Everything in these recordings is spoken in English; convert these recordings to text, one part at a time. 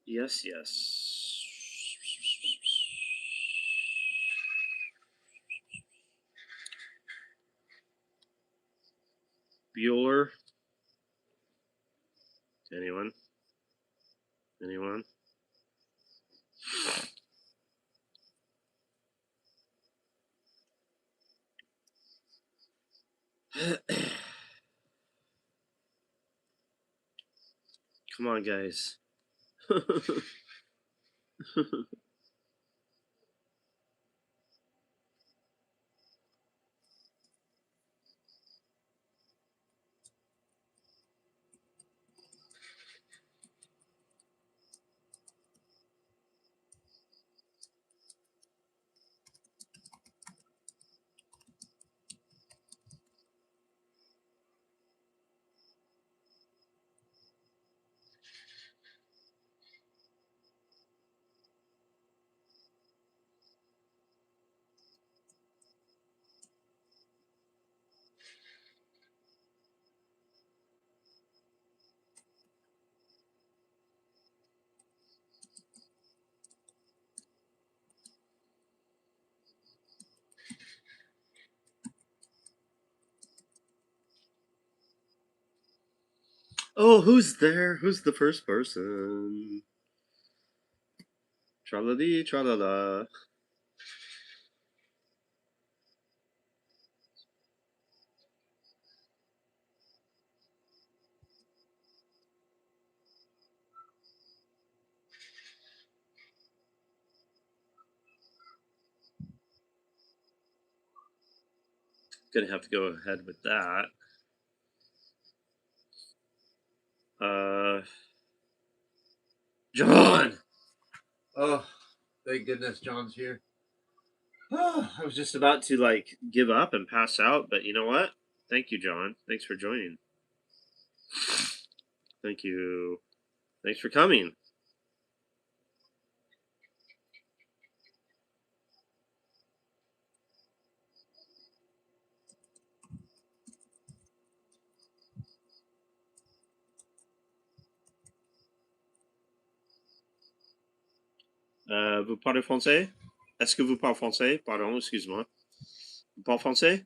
Yes, yes. Bueller. Anyone? Anyone? Come on, guys. Oh, who's there? Who's the first person? Tra-la-dee, tra-la-la. Gonna have to go ahead with that. John! Oh, thank goodness John's here. I was just about to, like, give up and pass out, but you know what? Thank you, John. Thanks for joining. Thank you. Thanks for coming. Vous parlez français? Est-ce que vous parlez français? Pardon, excuse-moi. Vous parlez français?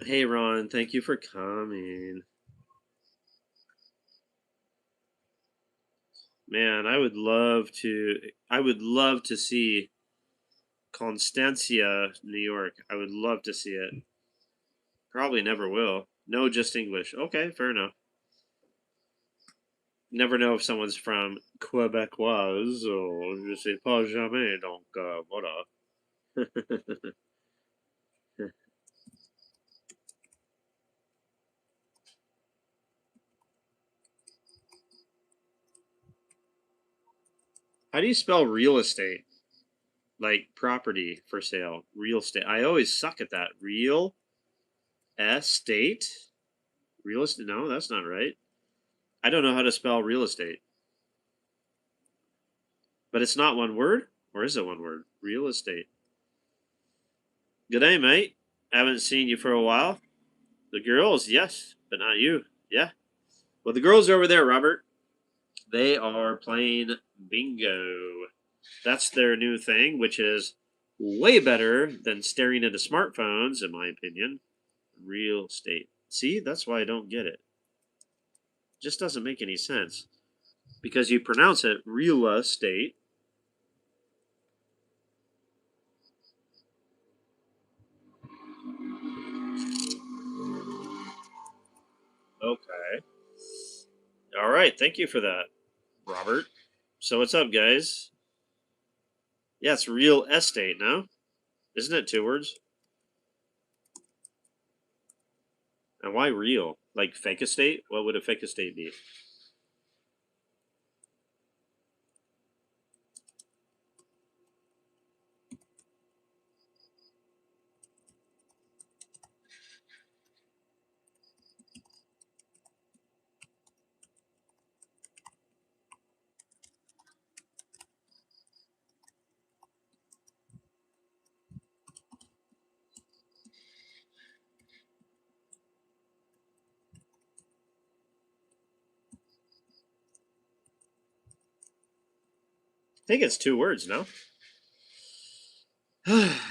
Hey, Ron. Thank you for coming. Man, I would love to see Constancia, New York. I would love to see it. Probably never will. No, just English. Okay, fair enough. Never know if someone's from Quebecois or je sais pas jamais, donc voilà. How do you spell real estate? Like property for sale, real estate. I always suck at that. Real estate? Real estate? No, that's not right. I don't know how to spell real estate. But it's not one word? Or is it one word? Real estate. Good day, mate. Haven't seen you for a while. The girls, yes, but not you. Yeah. Well, the girls are over there, Robert. They are playing bingo. That's their new thing, which is way better than staring into smartphones, in my opinion. Real estate. See, that's why I don't get it. Just doesn't make any sense. Because you pronounce it real estate. Okay. All right. Thank you for that, Robert. So what's up, guys? Yeah, it's real estate now. Isn't it 2 words? And why real? Like fake estate? What would a fake estate be? think it's 2 words, no?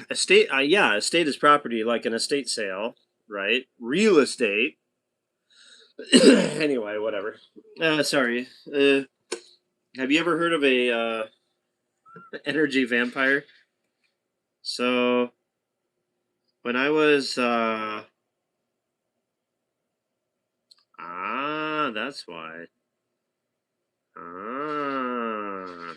Estate, yeah, estate is property, like an estate sale, right? Real estate. Anyway, whatever. Sorry. Have you ever heard of a energy vampire? So when I was that's why. Ah.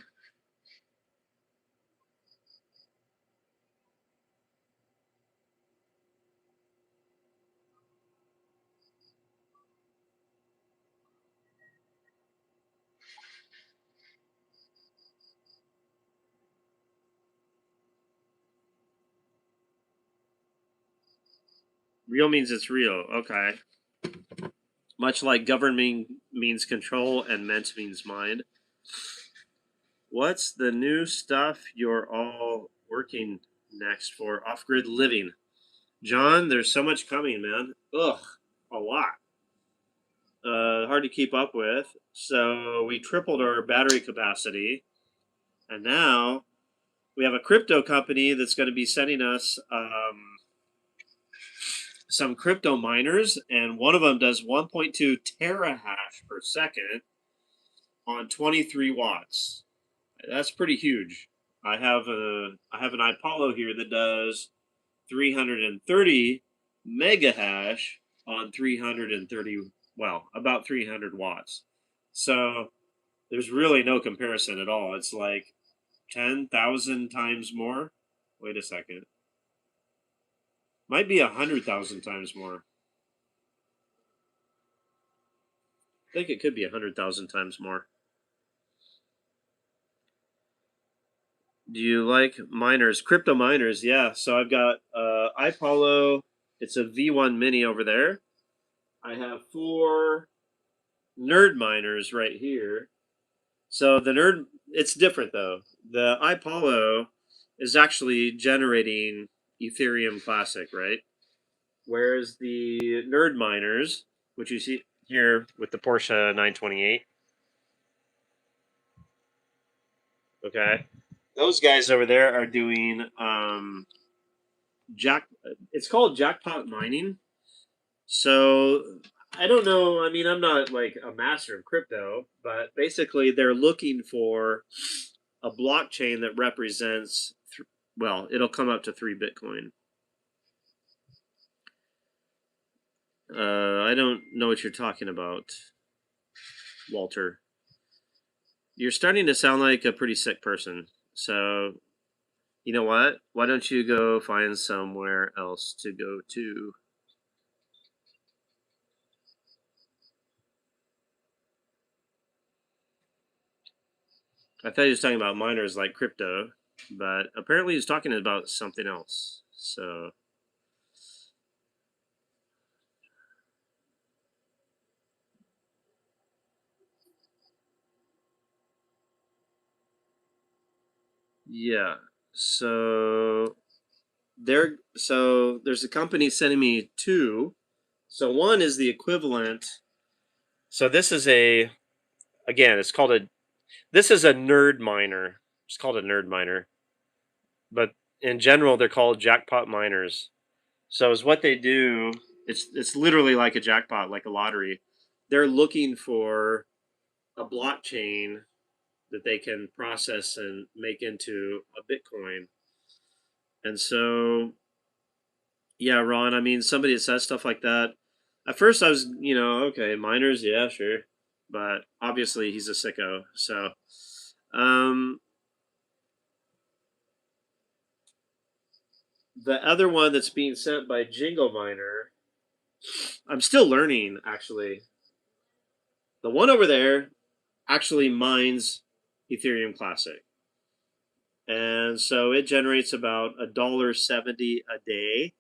Real means it's real. Okay. Much like governing means control and meant means mind. What's the new stuff you're all working next for off grid living? John, there's so much coming, man. Ugh, a lot. Hard to keep up with. So we tripled our battery capacity, and now we have a crypto company that's going to be sending us some crypto miners, and one of them does 1.2 terahash per second on 23 watts. That's pretty huge. I have an iPollo here that does 330 megahash on 330, well, about 300 watts. So there's really no comparison at all. It's like 10,000 times more. Wait a second. Might be 100,000 times more. I think it could be 100,000 times more. Do you like miners? Crypto miners, yeah. So I've got iPollo. It's a V1 Mini over there. I have 4 nerd miners right here. So the nerd, it's different though. The iPollo is actually generating Ethereum Classic, right? Whereas the nerd miners, which you see here with the Porsche 928, okay, those guys over there are doing jack. It's called jackpot mining. So I don't know. I mean, I'm not like a master of crypto, but basically they're looking for a blockchain that represents, well, it'll come up to 3 Bitcoin. I don't know what you're talking about, Walter. You're starting to sound like a pretty sick person. So, you know what? Why don't you go find somewhere else to go to? I thought he was talking about miners like crypto, but apparently he's talking about something else. So, yeah. So there's a company sending me 2. So one is the equivalent. So this is a, again, it's called a, this is a nerd miner. It's called a nerd miner. But in general, they're called jackpot miners. So is what they do. It's literally like a jackpot, like a lottery. They're looking for a blockchain that they can process and make into a Bitcoin. And so, yeah, Ron. I mean, somebody that says stuff like that. At first, I was, okay, miners, yeah, sure, but obviously he's a sicko. So, um, the other one that's being sent by Jingle Miner, I'm still learning actually. The one over there actually mines Ethereum Classic. And so it generates about $1.70 a day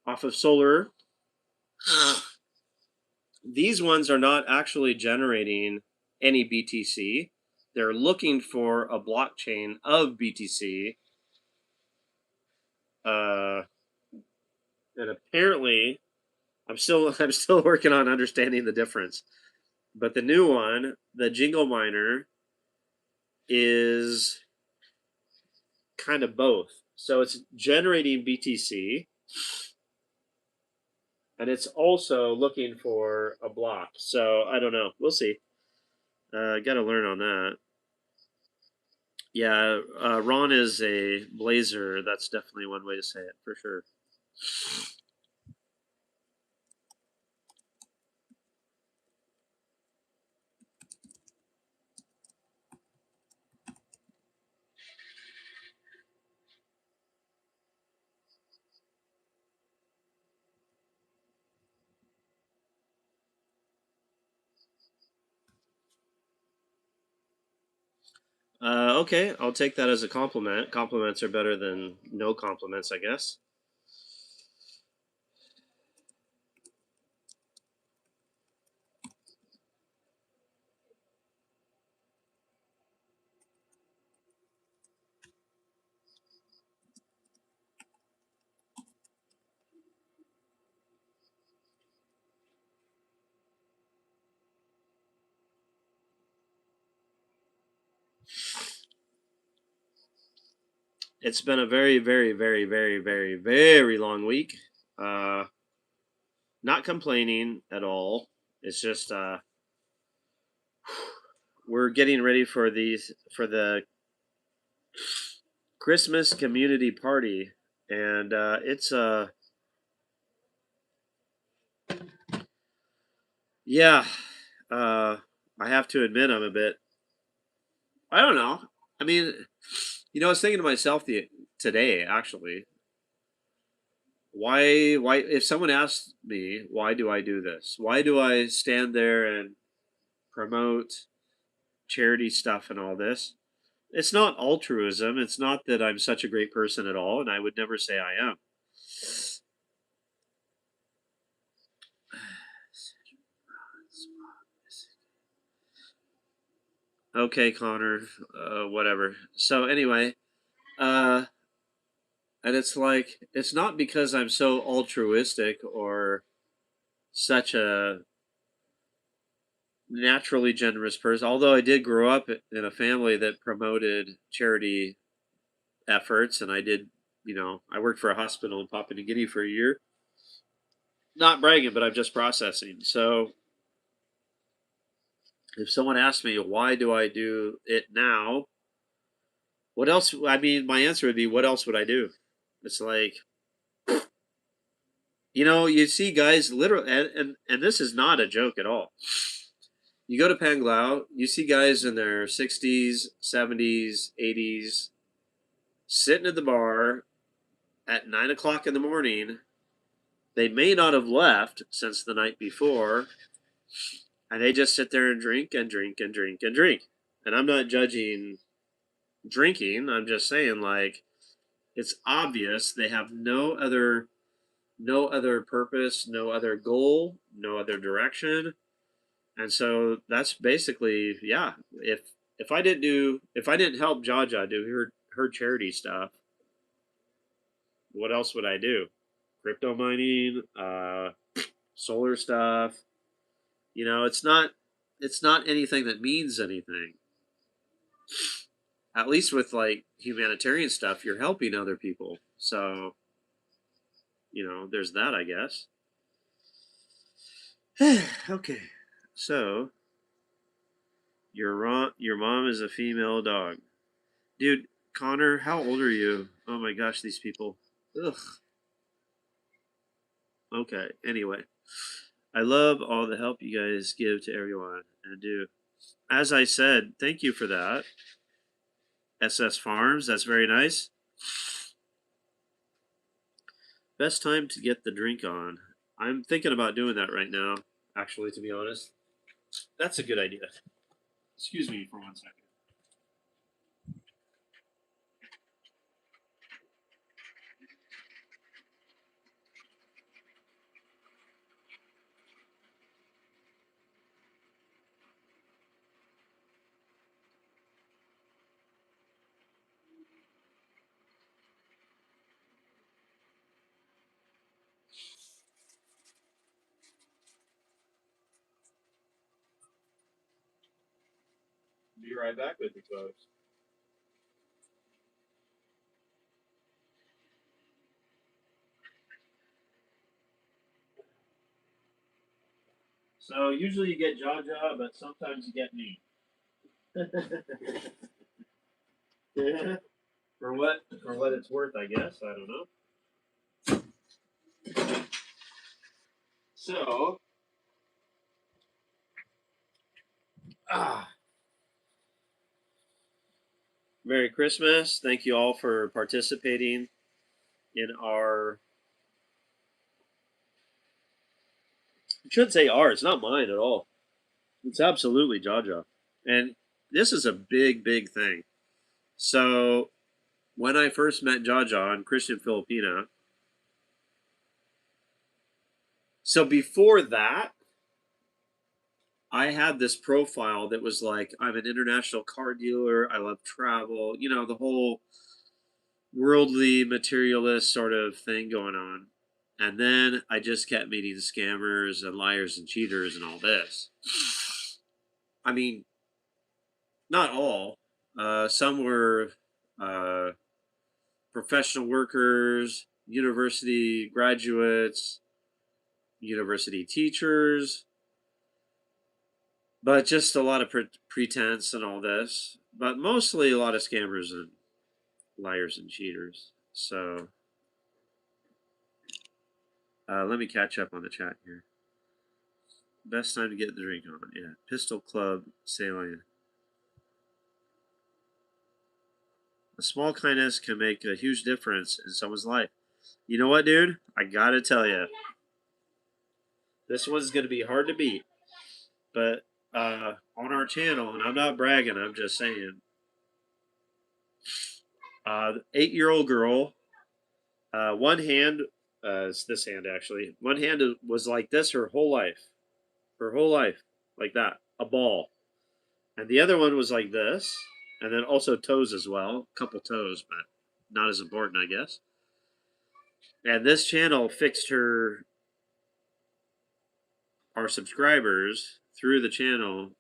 off of solar. These ones are not actually generating any BTC. They're looking for a blockchain of BTC. And apparently, I'm still working on understanding the difference. But the new one, the Jingle Miner, is kind of both. So it's generating BTC, and it's also looking for a block. So I don't know. We'll see. Got to learn on that. Yeah, Ron is a blazer. That's definitely one way to say it for sure. Okay, I'll take that as a compliment. Compliments are better than no compliments, I guess. It's been a very, very, very, very, very, very long week. Uh, Not complaining at all. It's just we're getting ready for the Christmas community party, and it's yeah. Uh, I have to admit I'm a bit. I don't know. I mean, I was thinking to myself today actually. Why? If someone asked me why do I do this? Why do I stand there and promote charity stuff and all this? It's not altruism. It's not that I'm such a great person at all, and I would never say I am. Okay, Connor, whatever. So anyway, uh, and it's like it's not because I'm so altruistic or such a naturally generous person. Although I did grow up in a family that promoted charity efforts, and I did, I worked for a hospital in Papua New Guinea for a year. Not bragging, but I'm just processing. So if someone asks me why do I do it now, what else? I mean, my answer would be, what else would I do? It's like, you see guys literally, and this is not a joke at all. You go to Panglao, you see guys in their 60s, 70s, 80s sitting at the bar at 9 o'clock in the morning. They may not have left since the night before, and they just sit there and drink and drink and drink and drink. And I'm not judging drinking. I'm just saying, like, it's obvious they have no other purpose, no other goal, no other direction. And so that's basically, yeah. If I didn't help Jhaja do her charity stuff, what else would I do? Crypto mining, solar stuff. It's not anything that means anything. At least with like humanitarian stuff, you're helping other people. So, there's that, I guess. Okay. So, your mom is a female dog. Dude, Connor, how old are you? Oh my gosh, these people. Ugh. Okay. Anyway, I love all the help you guys give to everyone and do. As I said, thank you for that. SS Farms, that's very nice. Best time to get the drink on. I'm thinking about doing that right now, actually, to be honest. That's a good idea. Excuse me for 1 second. Be right back with you, folks. So usually you get Jhaja, but sometimes you get me. For what it's worth, I guess. I don't know. So ah, Merry Christmas. Thank you all for participating in our. I should say ours, not mine at all. It's absolutely Jhaja, and this is a big, big thing. So when I first met Jhaja on Christian Filipina, so before that, I had this profile that was like, I'm an international car dealer. I love travel. You know, the whole worldly materialist sort of thing going on. And then I just kept meeting scammers and liars and cheaters and all this. I mean, not all. Some were uh, professional workers, university graduates, university teachers, but just a lot of pretense and all this. But mostly a lot of scammers and liars and cheaters. So let me catch up on the chat here. Best time to get the drink on. Yeah. Pistol Club Sailing. A small kindness can make a huge difference in someone's life. You know what, dude? I gotta tell you, this one's gonna be hard to beat. But on our channel, and I'm not bragging, I'm just saying, 8-year-old girl, one hand, it's this hand actually. One hand was like this her whole life, like that, a ball, and the other one was like this, and then also toes as well, a couple toes, but not as important, I guess. And this channel fixed our subscribers through the channel,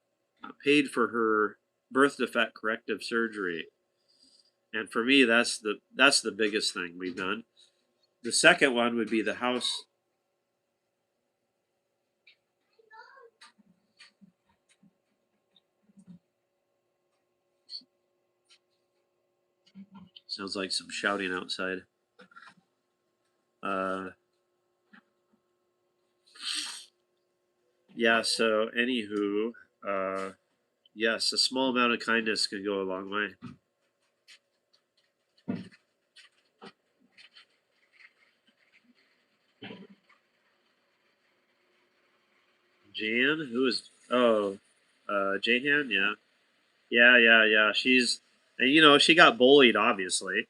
paid for her birth defect corrective surgery. And for me, that's the biggest thing we've done. The second one would be the house. Sounds like some shouting outside. Yeah. So, anywho, yes, a small amount of kindness can go a long way. Jan, who is? Oh, Jahan. Yeah, yeah. She's, and she got bullied, obviously.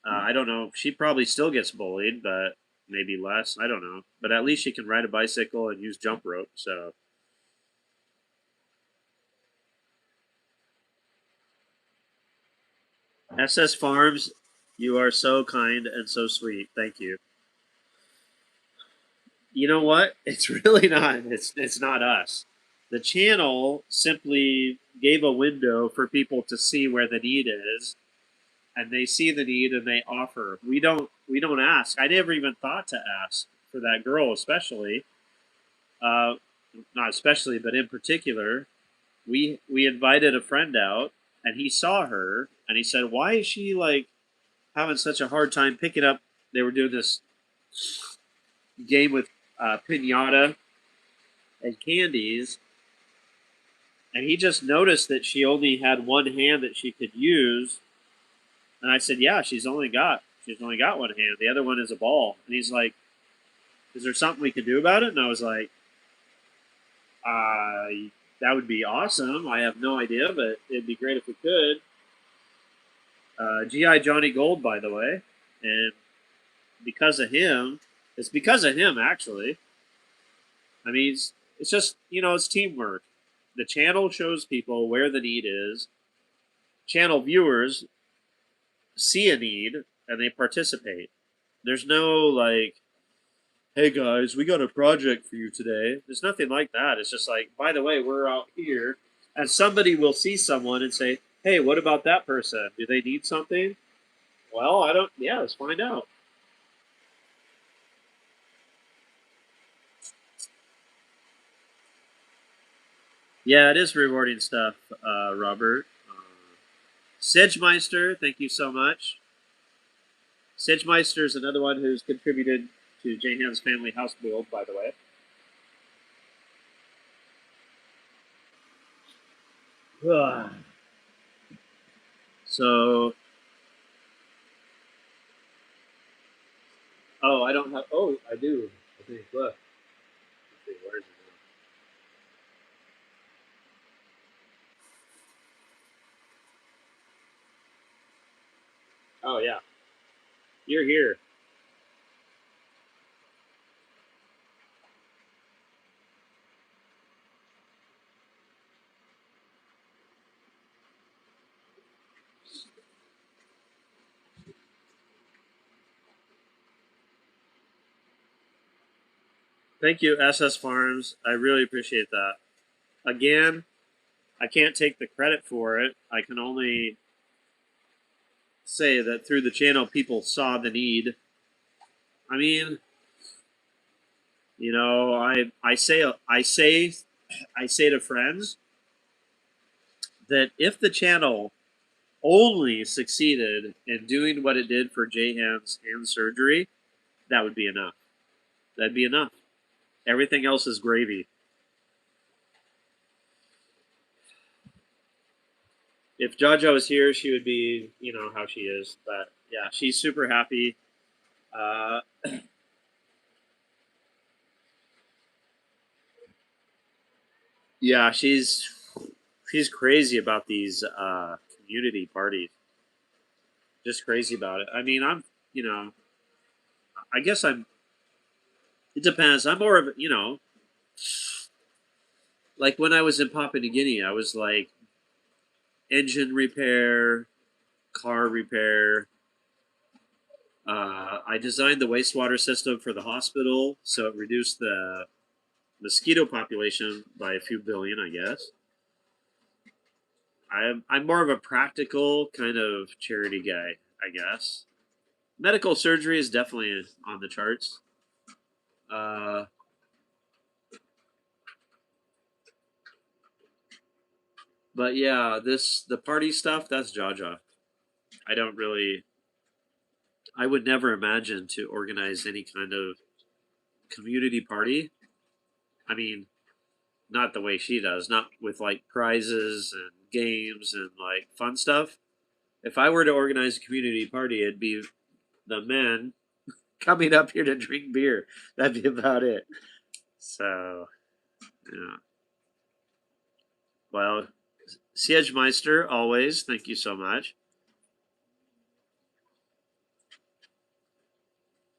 I don't know. She probably still gets bullied, but maybe less. I don't know. But at least she can ride a bicycle and use jump rope. So SS Farms, you are so kind and so sweet. Thank you. You know what? It's really not. It's not us. The channel simply gave a window for people to see where the need is, and they see the need and they offer. We don't ask. I never even thought to ask for that girl, especially. Uh, Not especially, but in particular, we invited a friend out, and he saw her, and he said, "Why is she like having such a hard time picking up?" They were doing this game with pinata and candies, and he just noticed that she only had one hand that she could use. And I said, "Yeah, she's only got one hand. The other one is a ball." And he's like, "Is there something we can do about it?" And I was like, "That would be awesome. I have no idea, but it'd be great if we could." GI Johnny Gold, by the way, and because of him, it's because of him actually. I mean, it's just it's teamwork. The channel shows people where the need is. Channel viewers see a need and they participate. There's no like, "Hey guys, we got a project for you today." There's nothing like that. It's just like, by the way, we're out here, and somebody will see someone and say, "Hey, what about that person? Do they need something?" Well, I don't. Yeah, let's find out. Yeah, it is rewarding stuff, Robert. Sidgemeister, thank you so much. Sidgemeister is another one who's contributed to Jahan's family house build, by the way. So, oh, I don't have. Oh, I do. I think. Look. Let's see, where is it now? Oh yeah, you're here. Thank you, SS Farms. I really appreciate that. Again, I can't take the credit for it. I can only say that through the channel, people saw the need. I mean, you know, I say to friends that if the channel only succeeded in doing what it did for Jahan's hand surgery, that would be enough. That'd be enough. Everything else is gravy. If Jhaja was here, she would be, you know, how she is. But yeah, she's super happy. Uh, yeah, she's crazy about these community parties. Just crazy about it. I mean, you know, I guess I'm. It depends. I'm more of, you know, like when I was in Papua New Guinea, I was like engine repair, car repair. I designed the wastewater system for the hospital, so it reduced the mosquito population by a few billion, I guess. I'm more of a practical kind of charity guy, I guess. Medical surgery is definitely on the charts. Uh, but yeah, the party stuff, that's Jhaja. I don't really. I would never imagine to organize any kind of community party. I mean, not the way she does, not with like prizes and games and like fun stuff. If I were to organize a community party, it'd be the men coming up here to drink beer. That'd be about it. So, yeah. Well, Siegmeister, always. Thank you so much.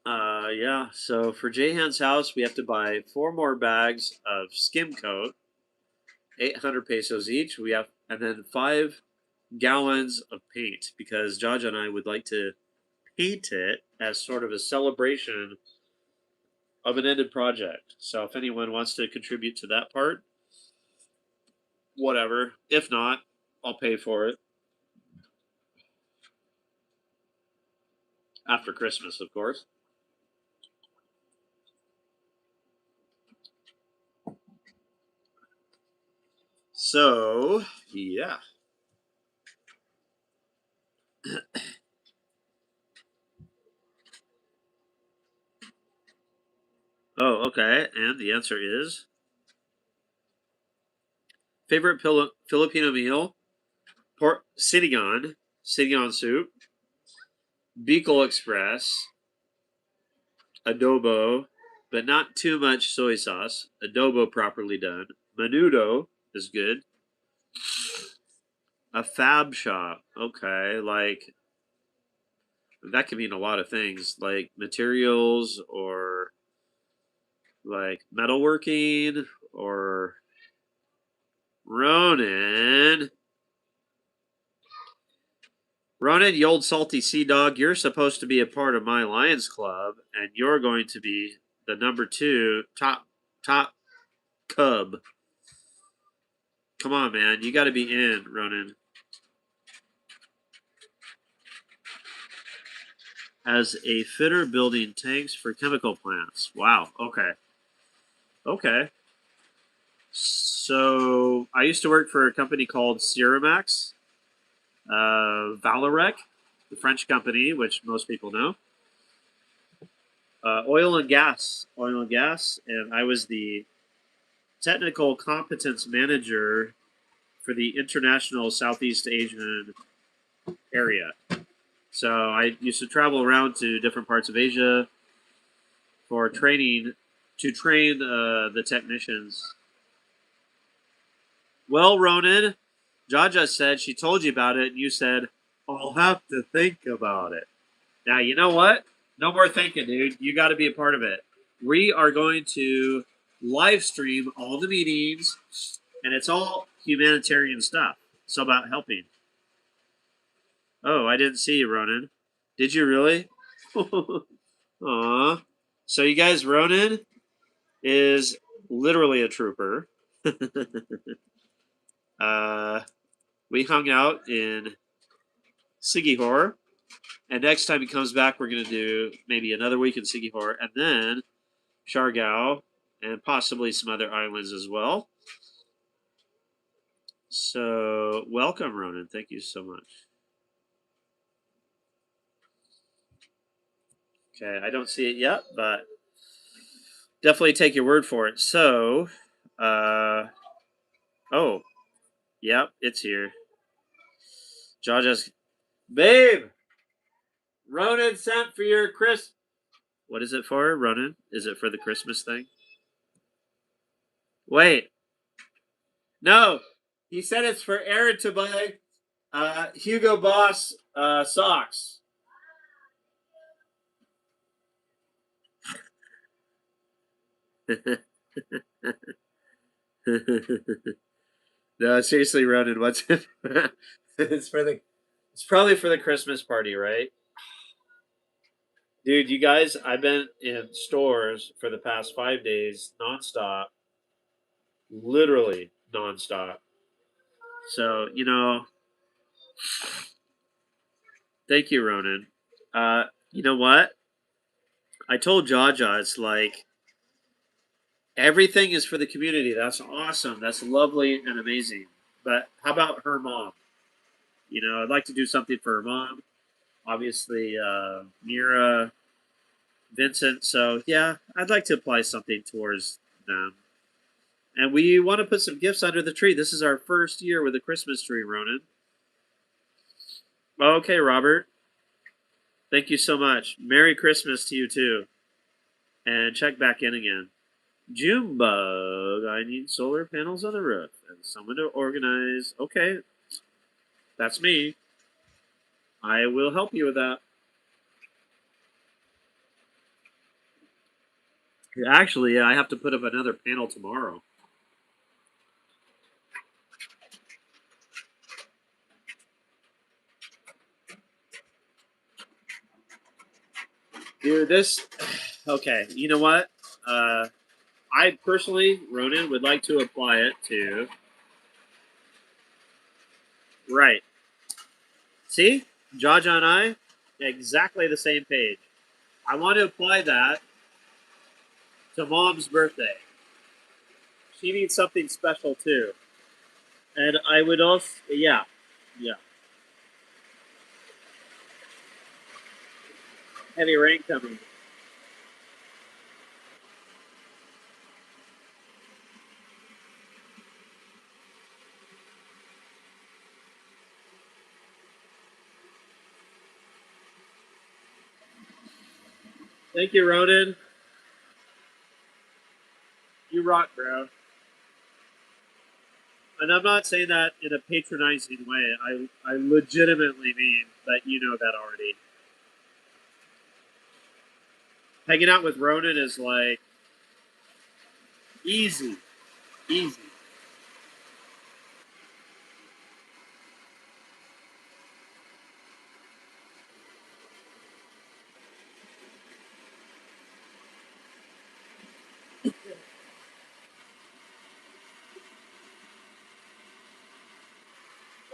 Yeah. So for Jahan's house, we have to buy 4 more bags of skim coat, 800 pesos each. We have, and then 5 gallons of paint because Jhaja and I would like to paint it as sort of a celebration of an ended project. So if anyone wants to contribute to that part, whatever. If not, I'll pay for it after Christmas, of course. So, yeah. Oh, okay. And the answer is favorite Filipino meal: pork sinigang soup, Bicol Express, adobo, but not too much soy sauce. Adobo properly done. Menudo is good. A fab shop. Okay, like that could mean a lot of things, like materials or like metalworking or Ronan. Ronan, you old salty sea dog, you're supposed to be a part of my Lions Club, and you're going to be the number 2 top cub. Come on, man, you got to be in, Ronan. As a fitter building tanks for chemical plants. Wow. Okay. Okay. So I used to work for a company called Ceramax, Valorec, the French company, which most people know. Oil and gas, and I was the technical competence manager for the international Southeast Asian area. So I used to travel around to different parts of Asia for training to train the technicians. Well, Ronan, Jhaja said she told you about it, and you said, I'll have to think about it. Now, you know what? No more thinking, dude. You got to be a part of it. We are going to live stream all the meetings, and it's all humanitarian stuff. It's about helping. Oh, I didn't see you, Ronan. Did you really? Aw. So, you guys, Ronan is literally a trooper. We hung out in Sigihor. And next time he comes back, we're going to do maybe another week in Sigihor, and then Siargao, and possibly some other islands as well. So, welcome, Ronan. Thank you so much. Okay, I don't see it yet, but definitely take your word for it. So, oh, yep, it's here. Jhaja's, babe, Ronan sent for your Chris. What is it for, Ronan? Is it for the Christmas thing? Wait, no, he said it's for Aaron to buy Hugo Boss socks. No, seriously, Ronan, what's it? It's for the. It's probably for the Christmas party, right? Dude, you guys, I've been in stores for the past 5 days, nonstop, literally nonstop. So thank you, Ronan. You know what? I told Jhaja, it's like everything is for the community. That's awesome. That's lovely and amazing. But how about her mom? I'd like to do something for her mom. Obviously, Mira, Vincent. So yeah, I'd like to apply something towards them. And we want to put some gifts under the tree. This is our first year with a Christmas tree, Ronan. Okay, Robert. Thank you so much. Merry Christmas to you too. And check back in again. Junebug, I need solar panels on the roof and someone to organize. Okay, that's me. I will help you with that. Actually, I have to put up another panel tomorrow. Dude, this. Okay, you know what? I personally, Ronan, would like to apply it to. Right. See? Jhaja and I, exactly the same page. I want to apply that to Mom's birthday. She needs something special too. And I would also, yeah. Heavy rain coming. Thank you, Ronan. You rock, bro. And I'm not saying that in a patronizing way. I legitimately mean that you know that already. Hanging out with Ronan is like easy. Easy.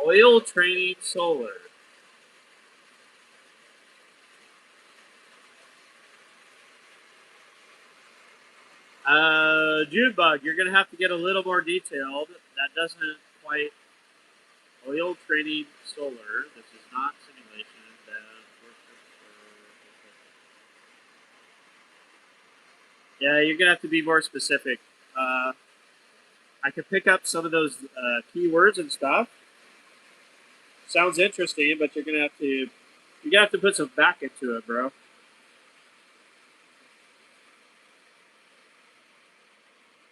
Oil training solar. Junebug, you're going to have to get a little more detailed. That doesn't quite oil training solar. This is not simulation. Yeah, you're going to have to be more specific. I could pick up some of those keywords and stuff. Sounds interesting, but you're gonna have to put some back into it, bro.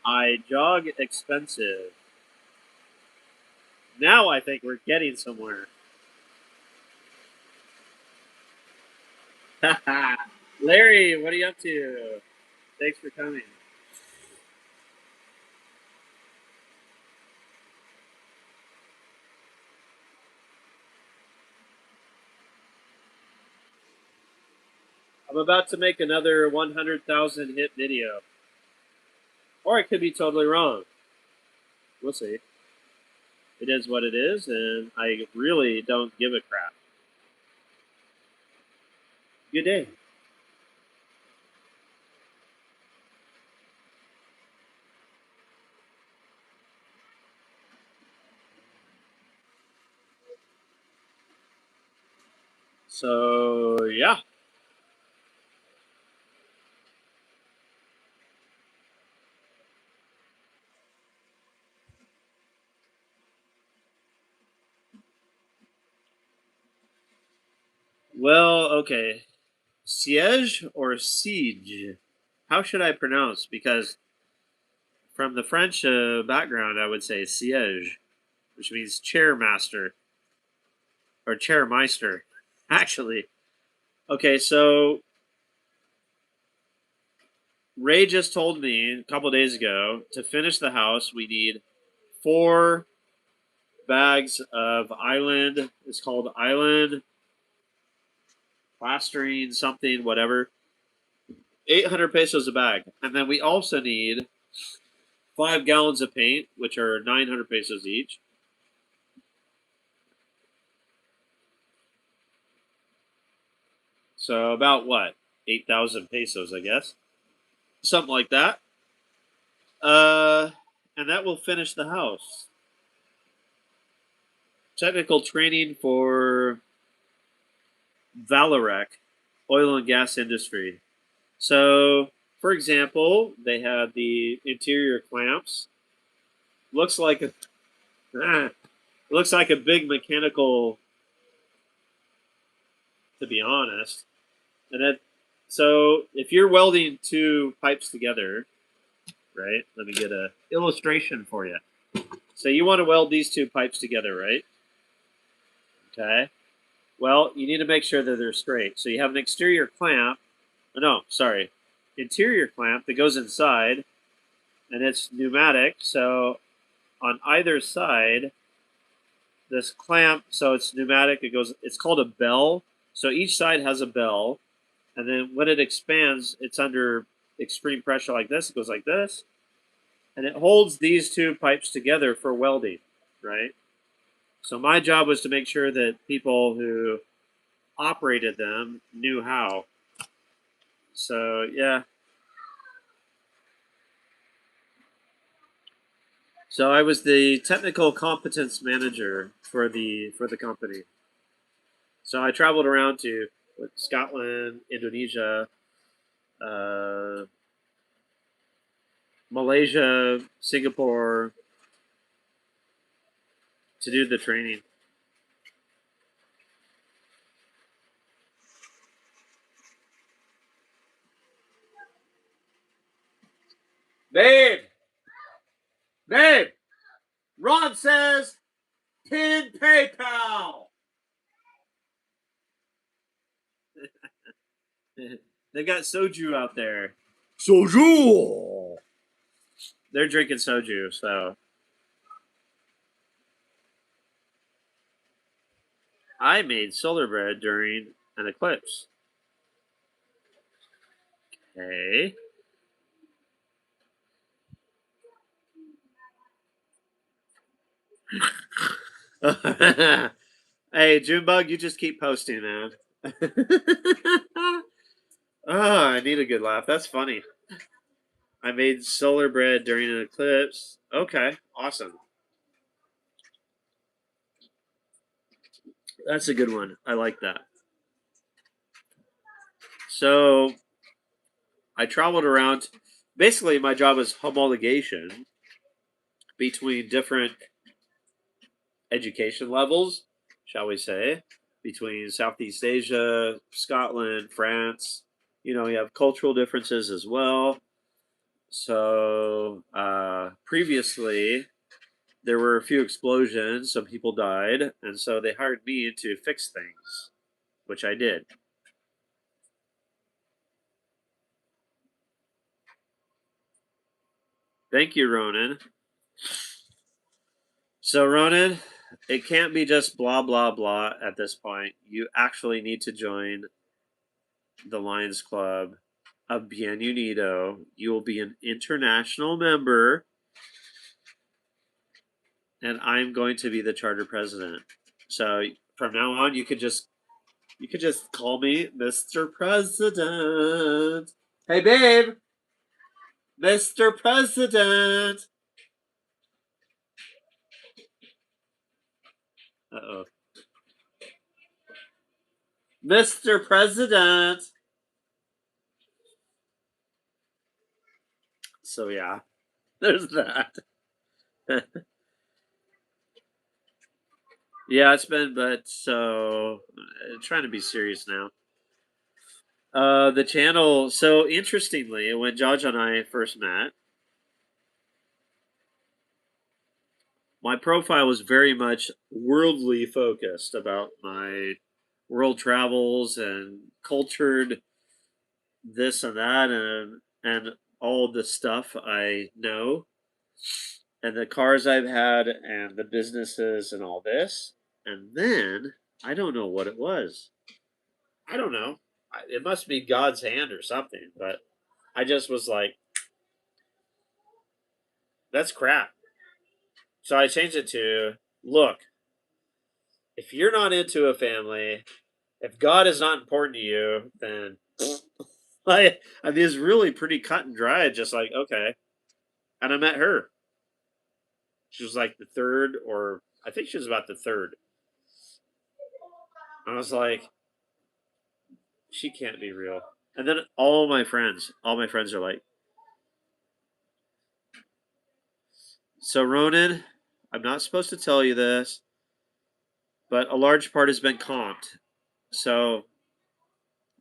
I jog expensive. Now I think we're getting somewhere. Larry, what are you up to? Thanks for coming. I'm about to make another 100,000 hit video. Or I could be totally wrong. We'll see. It is what it is, and I really don't give a crap. Good day. So, yeah. Well, okay. Siege or siege? How should I pronounce? Because from the French background, I would say siège, which means chairmaster or chairmeister. Actually, okay. So Ray just told me a couple days ago to finish the house, we need 4 bags of island. It's called island plastering something, whatever. 800 pesos a bag, and then we also need 5 gallons of paint, which are 900 pesos each. So about what? 8,000 pesos, I guess. Something like that. And that will finish the house. Technical training for Valorec, oil and gas industry. So, for example, they have the interior clamps. Looks like a looks like a big mechanical, to be honest. And that, so if you're welding 2 pipes together, right? Let me get a illustration for you. So you want to weld these 2 pipes together, right? Okay. Well, you need to make sure that they're straight. So you have an exterior clamp. No, sorry. Interior clamp that goes inside, and it's pneumatic. So on either side, this clamp, so it's pneumatic. It's called a bell. So each side has a bell, and then when it expands, it's under extreme pressure like this. It goes like this, and it holds these 2 pipes together for welding, right? So my job was to make sure that people who operated them knew how. So yeah. So I was the technical competence manager for the company. So I traveled around to Scotland, Indonesia, uh, Malaysia, Singapore to do the training. Babe, babe, Ron says pin PayPal. They've got soju out there. Soju. They're drinking soju, so I made solar bread during an eclipse. Okay. Hey, Junebug, you just keep posting, man. Oh, I need a good laugh. That's funny. I made solar bread during an eclipse. Okay, awesome. That's a good one. I like that. So I traveled around. Basically, my job was homologation between different education levels, shall we say, between Southeast Asia, Scotland, France. You have cultural differences as well. So previously, there were a few explosions, some people died, and so they hired me to fix things, which I did. Thank you, Ronan. So, Ronan, it can't be just blah, blah, blah at this point. You actually need to join the Lions Club of Bien Unido. You will be an international member, and I'm going to be the charter president. So from now on, you could just call me Mr. President. Hey, babe, Mr. President. Uh-oh. Mr. President. So yeah, there's that. Yeah, it's been, but so trying to be serious now. The channel. So interestingly, when Jhaja and I first met, my profile was very much worldly focused about my world travels and cultured this and that and all the stuff I know and the cars I've had and the businesses and all this. And then I don't know what it was. I don't know. It must be God's hand or something, but I just was like, that's crap. So I changed it to look, if you're not into a family, if God is not important to you, then I mean, it's really pretty cut and dry. Just like, okay. And I met her. She was like the third, or I think she was about the third. I was like, she can't be real. And then all my friends are like, so Ronan, I'm not supposed to tell you this, but a large part has been comped. So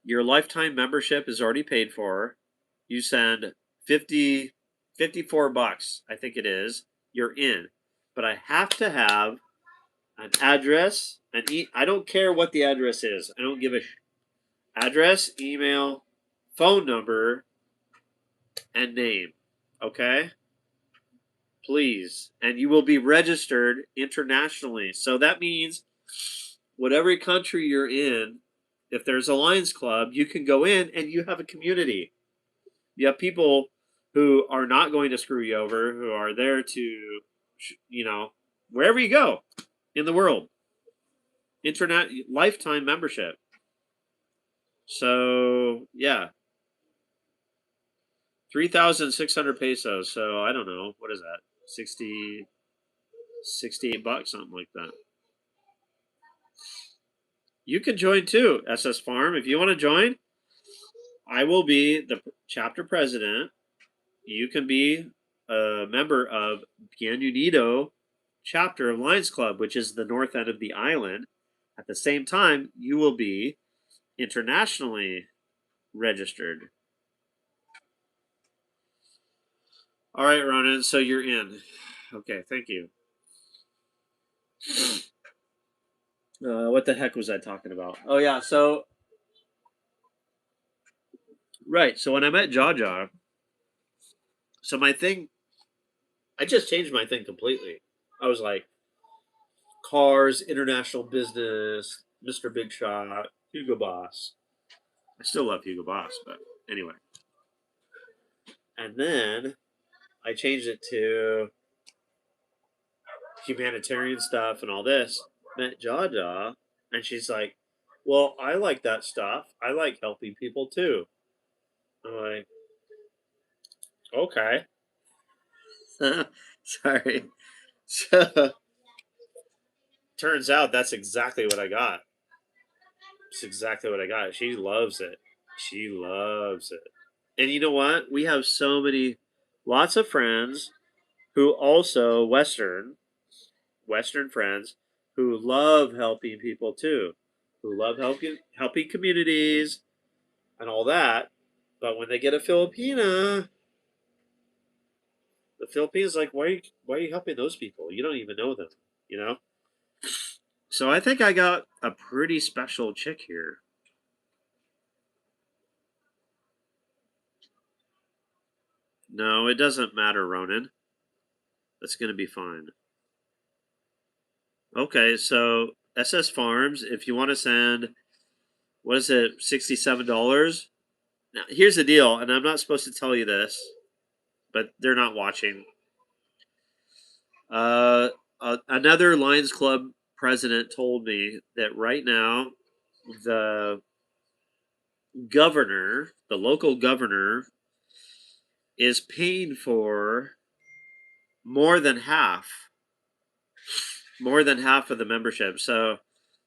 your lifetime membership is already paid for. You send 50, $54, I think it is. You're in. But I have to have an address, I don't care what the address is. I don't give a address, email, phone number, and name. Okay? Please. And you will be registered internationally. So that means whatever country you're in, if there's a Lions Club, you can go in and you have a community. You have people who are not going to screw you over, who are there to, wherever you go in the world, internet lifetime membership. So yeah, 3,600 pesos. So I don't know what is that, 68 bucks, something like that. You can join too, SS Farm. If you want to join, I will be the chapter president. You can be a member of Bien Unido chapter of Lions Club, which is the north end of the island. At the same time, you will be internationally registered. All right, Ronan, so you're in. Okay, thank you. What the heck was I talking about? Oh, yeah, so, right, so when I met Jhaja, so my thing, I just changed my thing completely. I was like, cars, international business, Mr. Big Shot, Hugo Boss. I still love Hugo Boss, but anyway. And then I changed it to humanitarian stuff and all this. Met Jhaja, and she's like, "Well, I like that stuff. I like helping people too." I'm like, Okay. Sorry. So, turns out that's exactly what I got. It's exactly what I got. She loves it. She loves it. And you know what? We have lots of friends who also Western friends who love helping people too, who love helping communities and all that. But when they get a Filipina, the Philippines like, why are you helping those people? You don't even know them, you know. So I think I got a pretty special chick here. No, it doesn't matter, Ronan. That's gonna be fine. Okay, so SS Farms, if you want to send, what is it, $67? Now, here's the deal, and I'm not supposed to tell you this, but they're not watching. Uh, another Lions Club president told me that right now the the local governor, is paying for more than half, more than half of the membership. So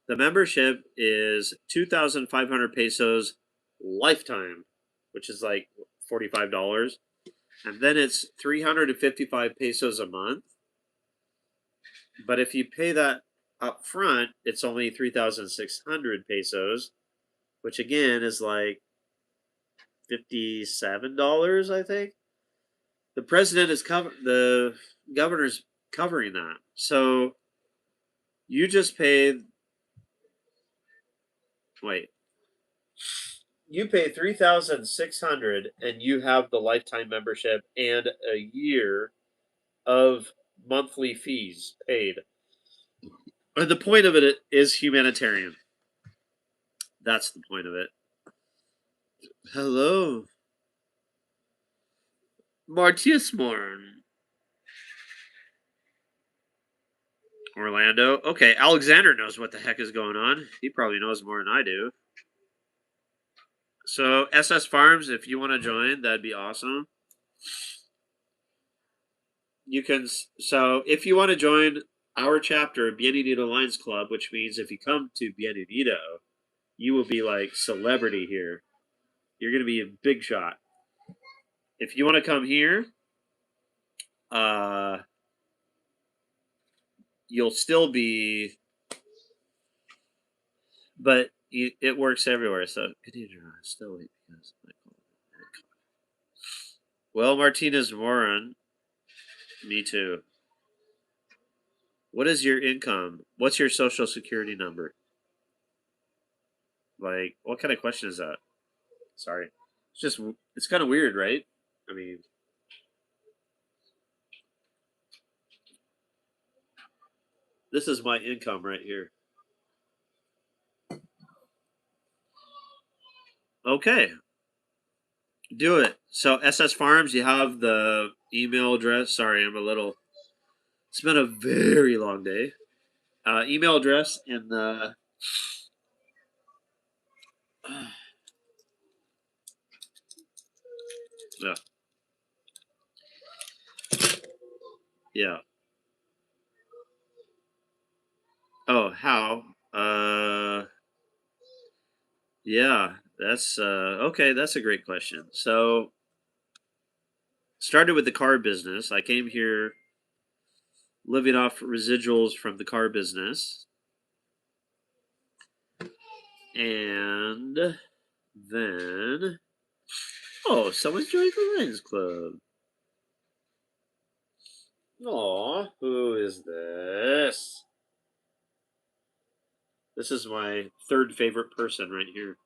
the membership is 2,500 pesos lifetime, which is like $45, and then it's 355 pesos a month. But if you pay that up front, it's only 3,600 pesos, which again is like $57, I think. The governor's covering that. So you just pay, wait, you pay 3,600 and you have the lifetime membership and a year of monthly fees paid. And the point of it is humanitarian. That's the point of it. Hello, Martius Morn. Orlando. Okay, Alexander knows what the heck is going on. He probably knows more than I do. So SS Farms, if you want to join, that'd be awesome. You can. So if you want to join our chapter, Bienvenido Lions Club, which means if you come to Bienvenido, you will be like celebrity here. You're going to be a big shot. If you want to come here, uh, you'll still be, but it works everywhere. So still wait because. Well, Martinez Warren, me too. What is your income? What's your social security number? Like, what kind of question is that? Sorry. It's kind of weird, right? I mean, this is my income right here. Okay, do it. So, SS Farms, you have the email address. Sorry, it's been a very long day. Email address in the. Yeah. Yeah. Oh, how? Yeah, that's okay. That's a great question. So, started with the car business. I came here living off residuals from the car business, and then someone's joined the Lions Club. Aw, who is this? This is my third favorite person right here.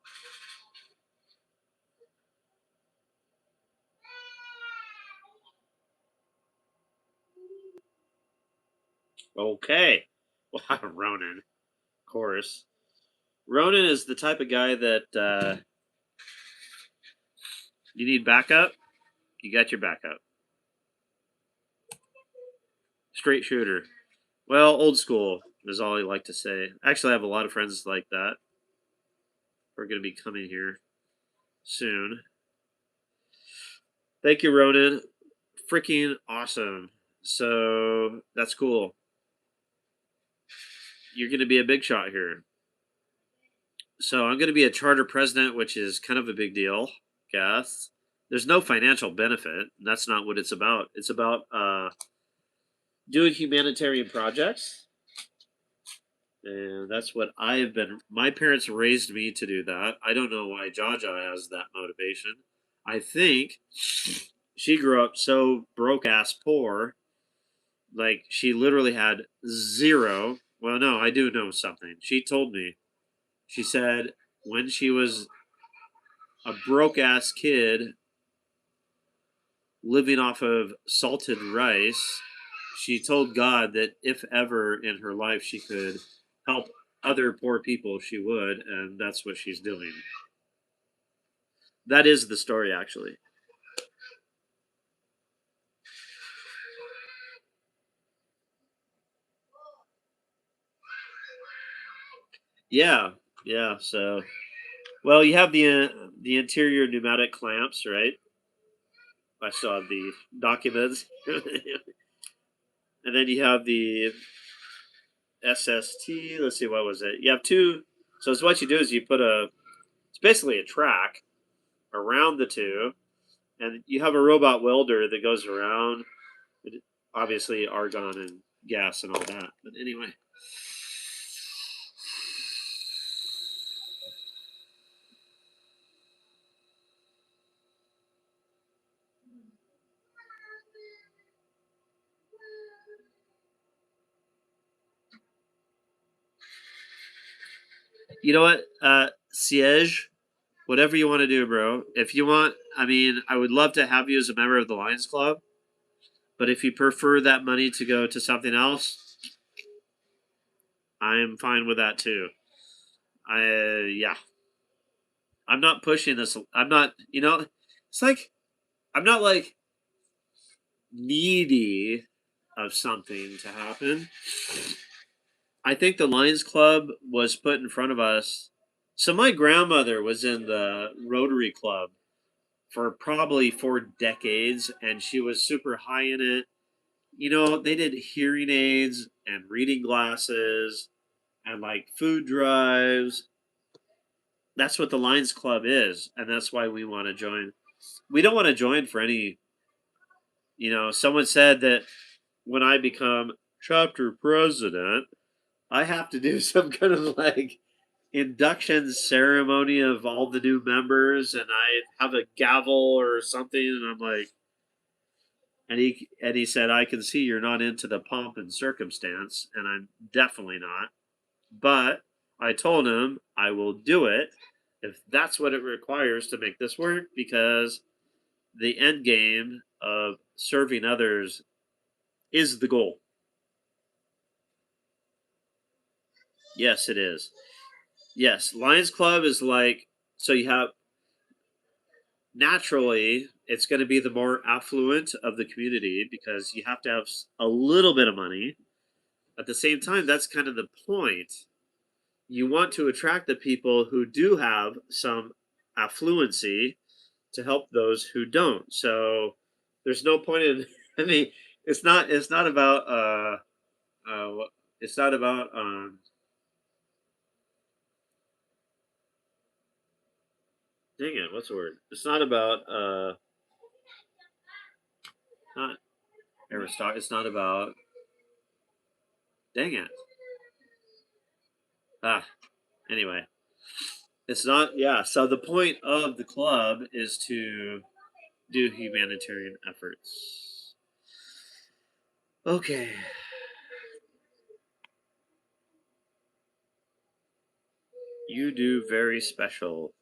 Okay. Well, Ronan, of course. Ronan is the type of guy that you need backup. You got your backup. Straight shooter. Well, old school is all I like to say. Actually, I have a lot of friends like that. We're going to be coming here soon. Thank you, Ronan. Freaking awesome. So that's cool. You're going to be a big shot here. So I'm going to be a charter president, which is kind of a big deal. Guess there's no financial benefit. That's not what it's about. It's about doing humanitarian projects, and that's what I have been. My parents raised me to do that. I don't know why Jhaja has that motivation. I think she grew up so broke ass poor, like she literally had zero. Well, no, I do know something. She told me. She said when she was a broke ass kid living off of salted rice, she told God that if ever in her life she could help other poor people, she would, and that's what she's doing. That is the story, actually. Yeah, yeah. So, well, you have the interior pneumatic clamps, right? I saw the documents, and then you have the SST. Let's see, what was it? You have two. So, it's what you do is you put a. It's basically a track around the two, and you have a robot welder that goes around. Obviously, argon and gas and all that. But anyway, you know what? Siege, whatever you want to do, bro. If you want, I mean, I would love to have you as a member of the Lions Club. But if you prefer that money to go to something else, I am fine with that too. Yeah, I'm not pushing this. I'm not, it's like, I'm not like needy of something to happen. I think the Lions Club was put in front of us. So my grandmother was in the Rotary Club for probably 4 decades, and she was super high in it. They did hearing aids and reading glasses and like food drives. That's what the Lions Club is, and that's why we want to join. We don't want to join for any. Someone said that when I become chapter president, I have to do some kind of like induction ceremony of all the new members, and I have a gavel or something, and I'm like, and he said, I can see you're not into the pomp and circumstance, and I'm definitely not. But I told him I will do it if that's what it requires to make this work, because the end game of serving others is the goal. Yes, it is. Yes, Lions Club is like, so you have, naturally it's going to be the more affluent of the community because you have to have a little bit of money. At the same time, that's kind of the point. You want to attract the people who do have some affluency to help those who don't. So there's no point in. I mean, it's not about it's not about dang it, what's the word? It's not about not Aristotle. It's not about dang it. Ah, anyway, it's not. Yeah. So the point of the club is to do humanitarian efforts. Okay. You do very special.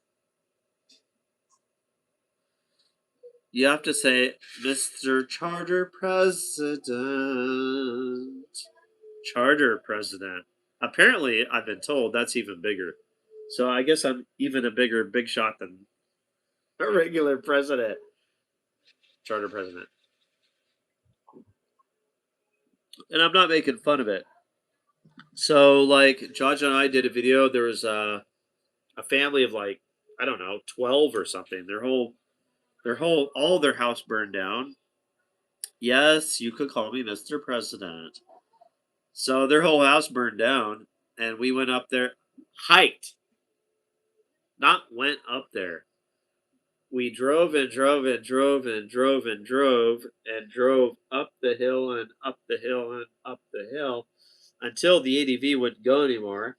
You have to say, Mr. Charter President. Charter President. Apparently, I've been told that's even bigger. So I guess I'm even a big shot than a regular president. Charter President. And I'm not making fun of it. So, like, Jhaja and I did a video. There was a family of, like, I don't know, 12 or something. Their whole all their house burned down. Yes, you could call me Mr. President. So their whole house burned down, and we went up there, hiked, not went up there. We drove and drove and drove and drove and drove and drove up the hill and up the hill and up the hill until the ADV wouldn't go anymore.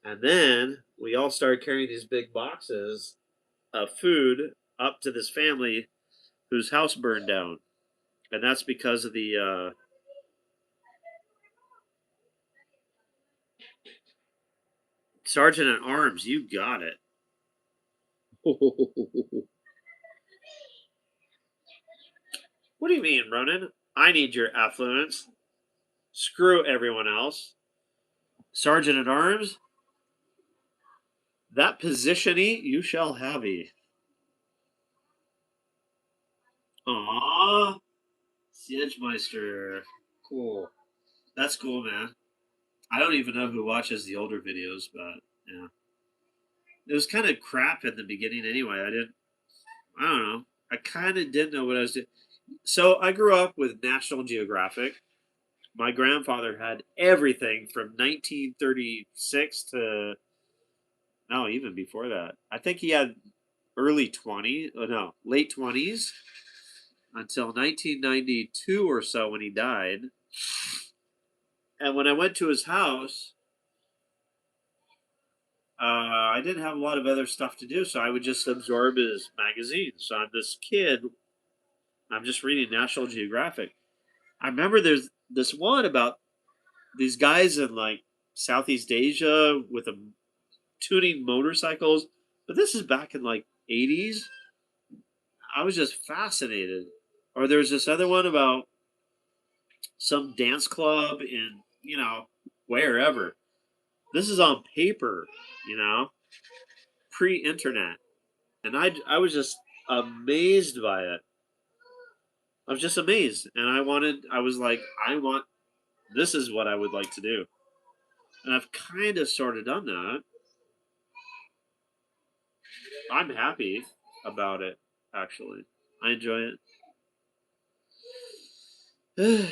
And then we all started carrying these big boxes of food up to this family whose house burned down. And that's because of the Sergeant at Arms. You got it. What do you mean, Ronan? I need your affluence. Screw everyone else. Sergeant at Arms, that positiony you shall have ye. Aww. Siegmeister. Cool. That's cool, man. I don't even know who watches the older videos, but yeah. It was kind of crap in the beginning anyway. I don't know. I kind of didn't know what I was doing. So I grew up with National Geographic. My grandfather had everything from 1936 to, no, even before that. I think he had early 20s, oh no, late 20s until 1992 or so when he died. And when I went to his house, I didn't have a lot of other stuff to do, so I would just absorb his magazines. So I'm this kid, I'm just reading National Geographic. I remember there's this one about these guys in like Southeast Asia with a tuning motorcycles, but this is back in like 80s. I was just fascinated. Or there's this other one about some dance club in, wherever. This is on paper, you know, pre-internet. And I was just amazed by it. I was just amazed. And I was like, this is what I would like to do. And I've kind of sort of done that. I'm happy about it, actually. I enjoy it.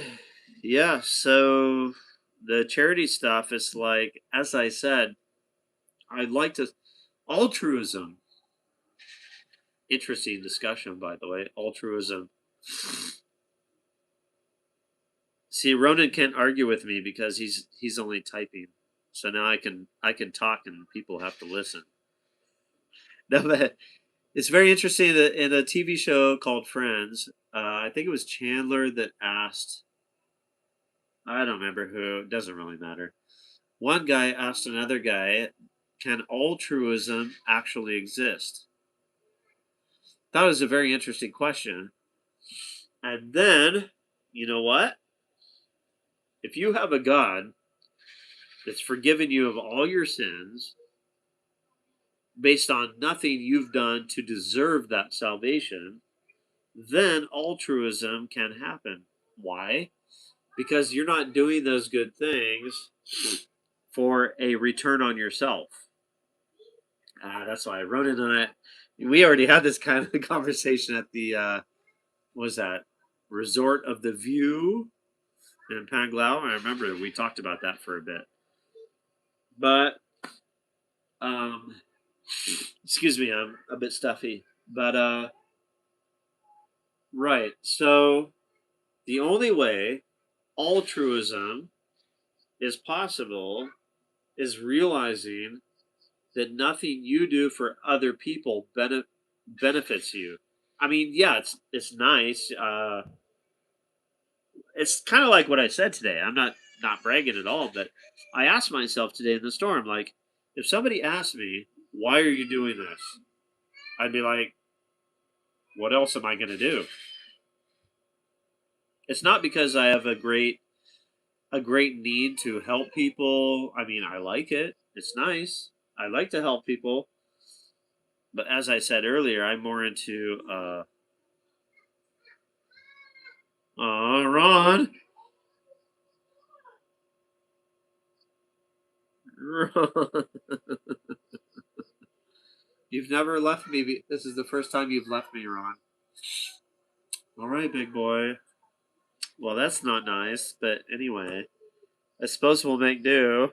Yeah, so the charity stuff is like, as I said, I'd like to. Altruism. Interesting discussion, by the way. Altruism. See, Ronan can't argue with me because he's only typing. So now I can talk and people have to listen. No, but it's very interesting that in a TV show called Friends, I think it was Chandler that asked. I don't remember who. It doesn't really matter. One guy asked another guy, "Can altruism actually exist?" That was a very interesting question. And then, you know what? If you have a God that's forgiven you of all your sins based on nothing you've done to deserve that salvation, then altruism can happen. Why? Because you're not doing those good things for a return on yourself. That's why Ronan and I, we already had this kind of conversation at the, what was that? Resort of the View in Panglao. I remember we talked about that for a bit. But, um, excuse me, I'm a bit stuffy. But, right. So the only way altruism is possible is realizing that nothing you do for other people benefits you. I mean, yeah, it's nice. It's kind of like what I said today. I'm not bragging at all, but I asked myself today in the storm, like, if somebody asked me, "Why are you doing this?" I'd be like, "What else am I going to do?" It's not because I have a great need to help people. I mean, I like it. It's nice. I like to help people, but as I said earlier, I'm more into Ron. Ron. You've never left me. This is the first time you've left me, Ron. All right, big boy. Well, that's not nice, but anyway, I suppose we'll make do.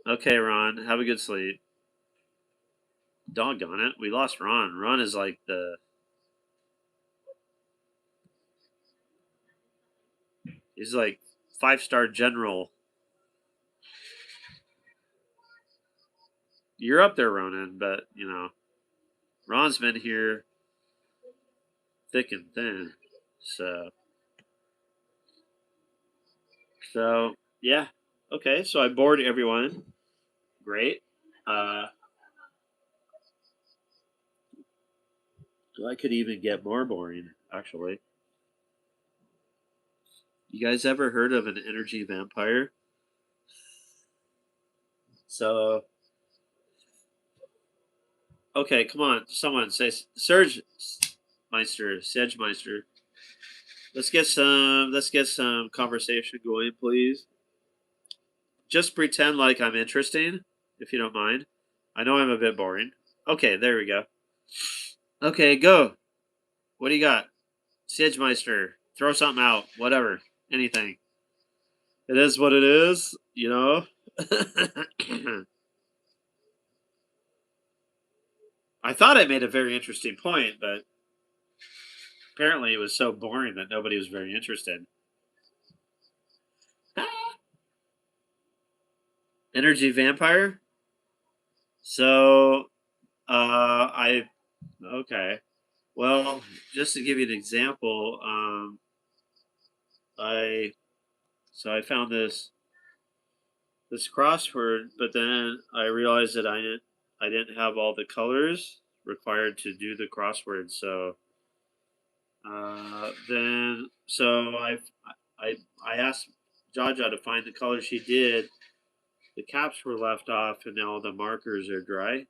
Okay, Ron, have a good sleep. Doggone it, we lost Ron. Ron is like he's like 5-star general. You're up there, Ronan, but you know, Ron's been here thick and thin. So yeah. Okay, so I bored everyone. Great. Uh, I could even get more boring, actually. You guys ever heard of an energy vampire? So, okay, come on, someone say Surge Meister, Sedge Meister. Let's get some conversation going, please. Just pretend like I'm interesting, if you don't mind. I know I'm a bit boring. Okay, there we go. Okay, go. What do you got? Sidgemeister, throw something out. Whatever. Anything. It is what it is, you know? I thought I made a very interesting point, but apparently it was so boring that nobody was very interested. Energy vampire? So, I. Okay. Well, just to give you an example, I I found this crossword, but then I realized that I didn't have all the colors required to do the crossword. So then so I I asked Jhaja to find the colors. She did. The caps were left off, and now the markers are dry.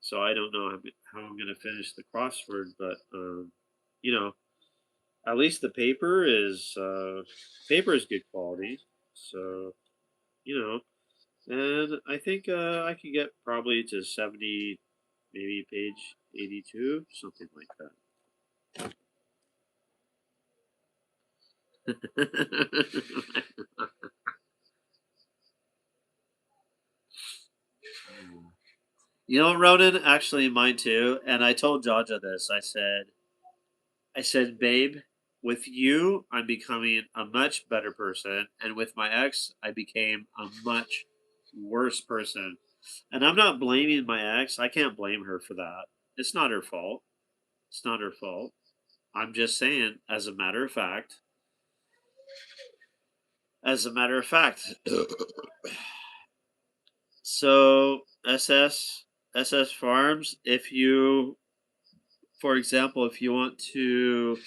So I don't know how I'm going to finish the crossword, but you know, at least the paper is good quality. So you know, and I think I can get probably to 70, maybe page 82, something like that. You know, Ronan, actually mine too. And I told Jhaja this. I said, babe, with you, I'm becoming a much better person, and with my ex, I became a much worse person. And I'm not blaming my ex. I can't blame her for that. It's not her fault. It's not her fault. I'm just saying, as a matter of fact. So SS Farms, for example, if you want to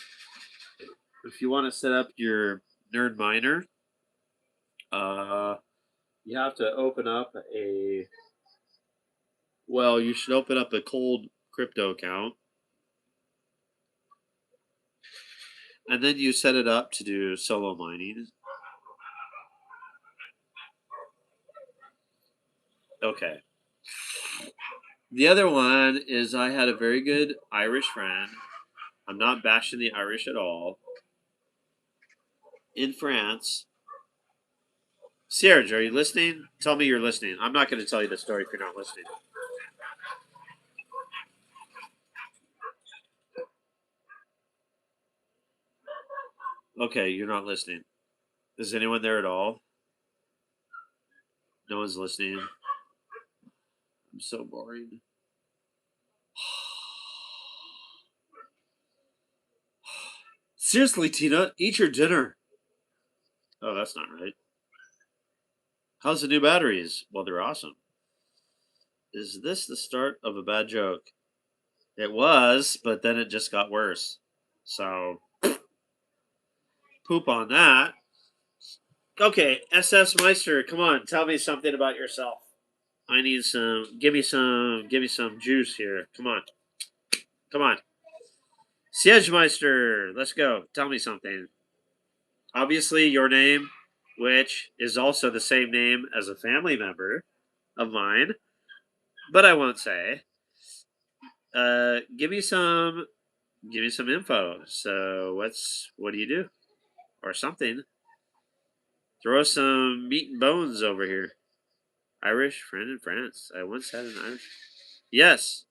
set up your nerd miner, uh, you have to open up you should open up a cold crypto account, and then you set it up to do solo mining. Okay. The other one is I had a very good Irish friend. I'm not bashing the Irish at all. In France. Serge, are you listening? Tell me you're listening. I'm not going to tell you the story if you're not listening. Okay, you're not listening. Is anyone there at all? No one's listening. I'm so boring. Seriously, Tina, eat your dinner. Oh, that's not right. How's the new batteries? Well, they're awesome. Is this the start of a bad joke? It was, but then it just got worse. So, poop on that. Okay, SS Meister, come on, tell me something about yourself. I need some. Give me some juice here. Come on, come on. Siegmeister, let's go. Tell me something. Obviously, your name, which is also the same name as a family member of mine, but I won't say. Give me some info. So what do you do? Or something. Throw some meat and bones over here. Irish friend in France. I once had an Irish. Yes.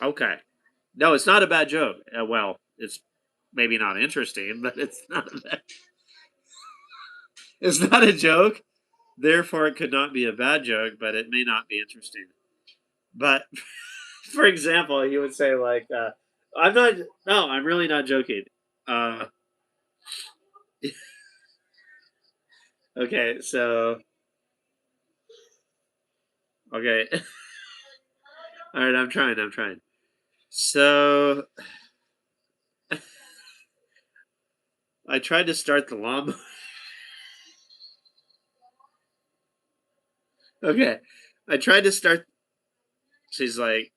Okay. No, it's not a bad joke. Well, it's maybe not interesting, but it's not a bad. It's not a joke. Therefore, it could not be a bad joke, but it may not be interesting. But for example, he would say like, "I'm not. No, I'm really not joking." Uh, okay, so okay, all right. I'm trying. I'm trying. So I tried to start the lawnmower. Okay, I tried to start. She's like,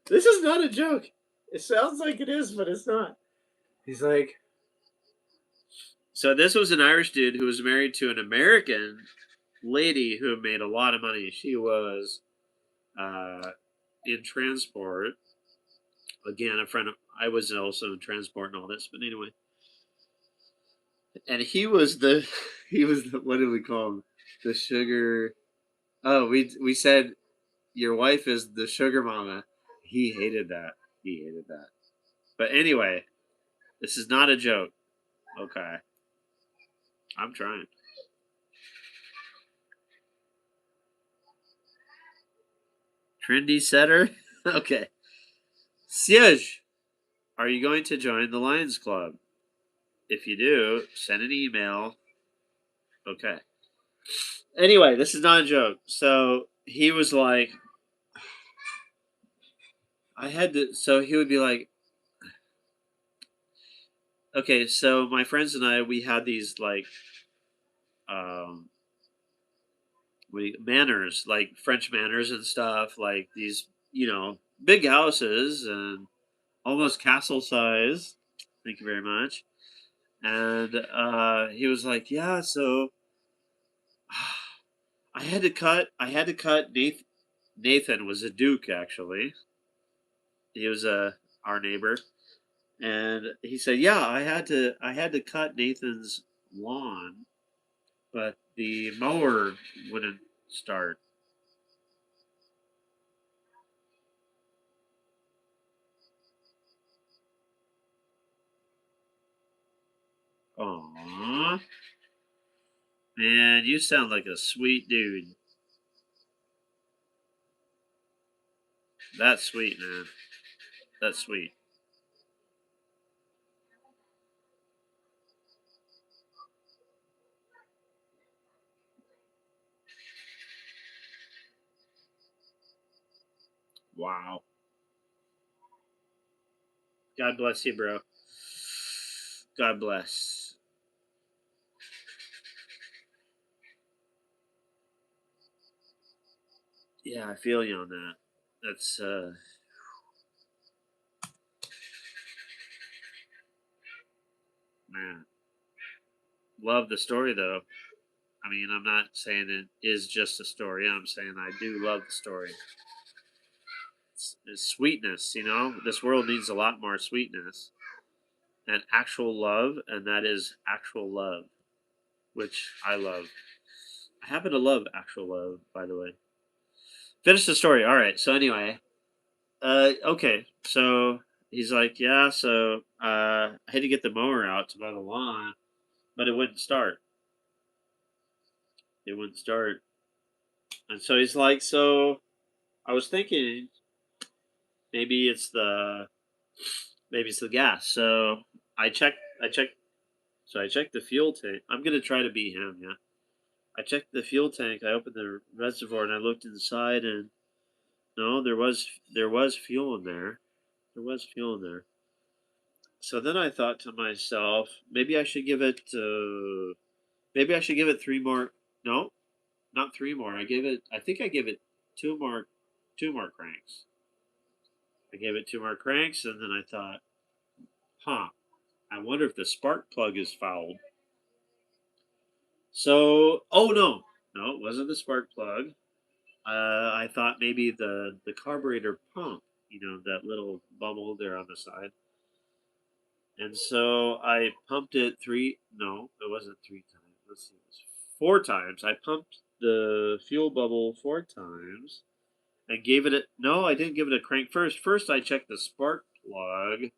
"This is not a joke. It sounds like it is, but it's not." He's like, so this was an Irish dude who was married to an American lady who made a lot of money. She was uh, in transport. Again, a friend of I was also in transport and all this, but anyway. And he was the he was the, what did we call him? The sugar. Oh, we said your wife is the sugar mama. He hated that. He hated that. But anyway, this is not a joke. Okay, I'm trying. Trendy setter. Okay. Siege. Are you going to join the Lions Club? If you do, send an email. Okay. Anyway, this is not a joke. So he was like, I had to. So he would be like, okay. So my friends and I, we had these like, um, manners, like French manners and stuff, like these, big houses and almost castle size. Thank you very much. And he was like, yeah. So I had to cut Nathan was a duke actually. He was our neighbor, and he said, "Yeah, I had to cut Nathan's lawn, but the mower wouldn't start." Aww, man, you sound like a sweet dude. That's sweet, man. That's sweet. Wow. God bless you, bro. God bless. Yeah, I feel you on that. That's man. Love the story though. I mean, I'm not saying it is just a story. I'm saying I do love the story. It's sweetness, This world needs a lot more sweetness and actual love, and that is actual love, which I love. I happen to love actual love, by the way. Finish the story. All right. So anyway, okay. So he's like, yeah. So I had to get the mower out to mow the lawn, but it wouldn't start. It wouldn't start, and so he's like, so I was thinking maybe it's the gas. So I checked. I checked. So I checked the fuel tank. I'm gonna try to be him. Yeah. I checked the fuel tank. I opened the reservoir and I looked inside, and no, there was fuel in there. There was fuel in there. So then I thought to myself, maybe I should give it three more. No, not three more. I think I gave it two more, two more cranks. I gave it two more cranks, and then I thought, huh, I wonder if the spark plug is fouled. So, oh no, no, it wasn't the spark plug. I thought maybe the carburetor pump, you know, that little bubble there on the side. And so I pumped it three. No, it wasn't three times. Let's see, it was four times. I pumped the fuel bubble four times and gave it a. No, I didn't give it a crank first. First, I checked the spark plug,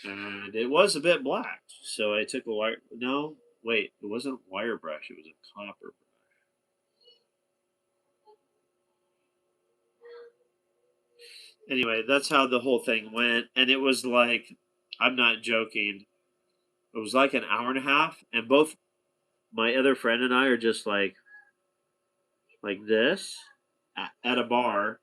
and it was a bit black. So I took a wire. No, wait, it wasn't a wire brush. It was a copper brush. Anyway, that's how the whole thing went, and it was like, I'm not joking. It was like an hour and a half, and both my other friend and I are just like this at a bar,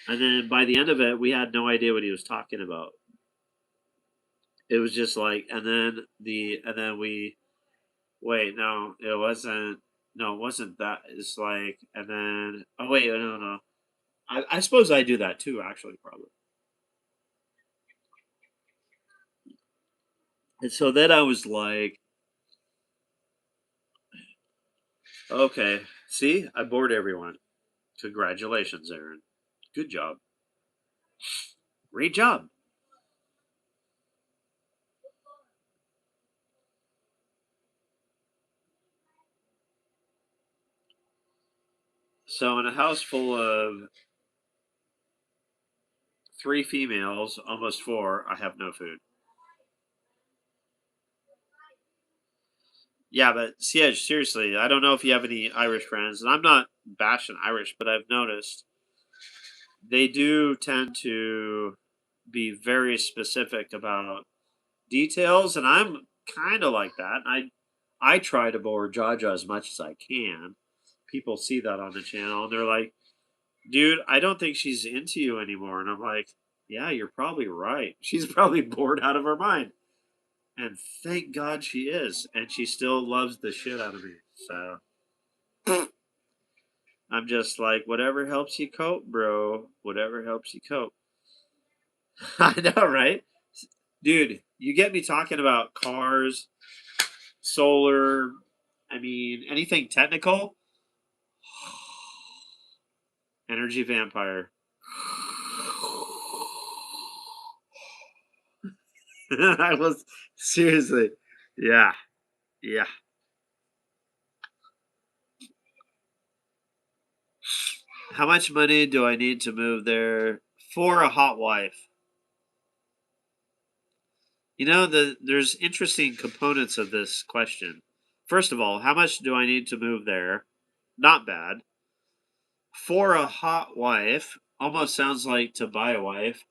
and then by the end of it, we had no idea what he was talking about. It was just like, and then we wait, no, it wasn't. No, it wasn't that. It's like, and then oh wait, no, no. I suppose I do that too, actually, probably. And so then I was like, okay, see, I bored everyone. Congratulations, Aaron. Good job. Great job. So in a house full of three females, almost four, I have no food. Yeah, but Siege, seriously, I don't know if you have any Irish friends, and I'm not bashing Irish, but I've noticed they do tend to be very specific about details, and I'm kind of like that. I try to bore Jhaja as much as I can. People see that on the channel, and they're like, "Dude, I don't think she's into you anymore." And I'm like, "Yeah, you're probably right. She's probably bored out of her mind." And thank God she is, and she still loves the shit out of me. So I'm just like, whatever helps you cope, bro. Whatever helps you cope. I know, right? Dude, you get me talking about cars, solar, I mean, anything technical. Energy vampire. I was seriously. Yeah, yeah. How much money do I need to move there for a hot wife? You know, there's interesting components of this question. First of all, how much do I need to move there? Not bad. For a hot wife, almost sounds like to buy a wife.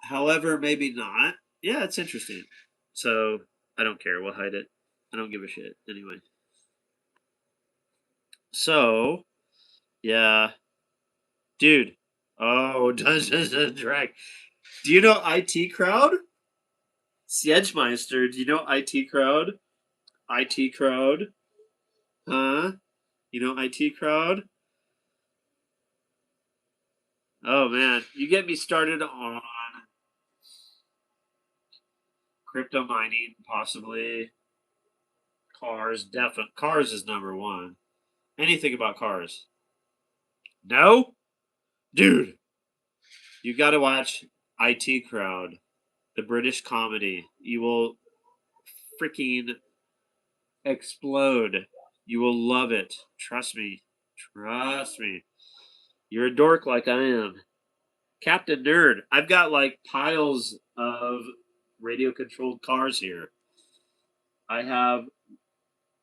However, maybe not. Yeah, it's interesting. So I don't care. We'll hide it. I don't give a shit anyway. So yeah, dude. Oh, Dungeons and Drag. Do you know IT Crowd? Siegmeister. Do you know IT Crowd? IT Crowd. Huh? You know IT Crowd? Oh man, you get me started on crypto mining, possibly cars. Definitely, cars is number one. Anything about cars? No, dude. You got to watch IT Crowd, the British comedy. You will freaking explode. You will love it. Trust me. Trust me. You're a dork like I am. Captain Nerd. I've got like piles of radio controlled cars here. I have,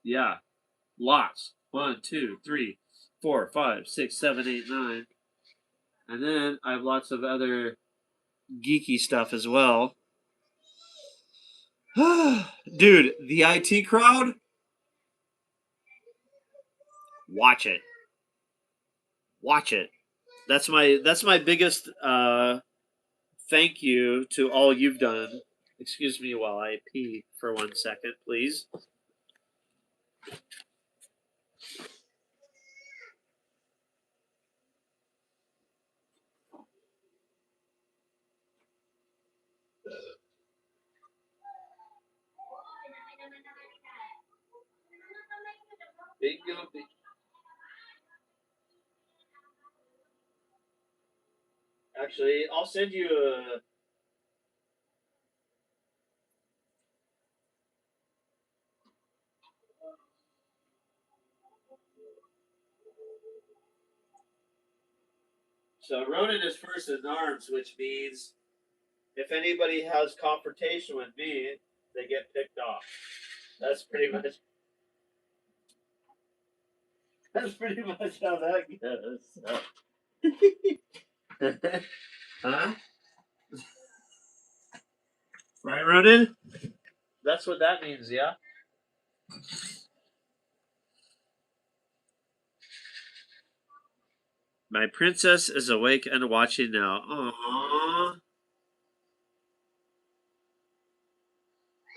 yeah, lots. One, two, three, four, five, six, seven, eight, nine. And then I have lots of other geeky stuff as well. Dude, the IT crowd, watch it. Watch it. That's my biggest thank you to all you've done. Excuse me while I pee for 1 second, please. Bingo. Actually, I'll send you a. So Ronan is first in arms, which means if anybody has confrontation with me, they get picked off. That's pretty much. That's pretty much how that goes. Huh? Right, Ronan? That's what that means, yeah. My princess is awake and watching now. Aww.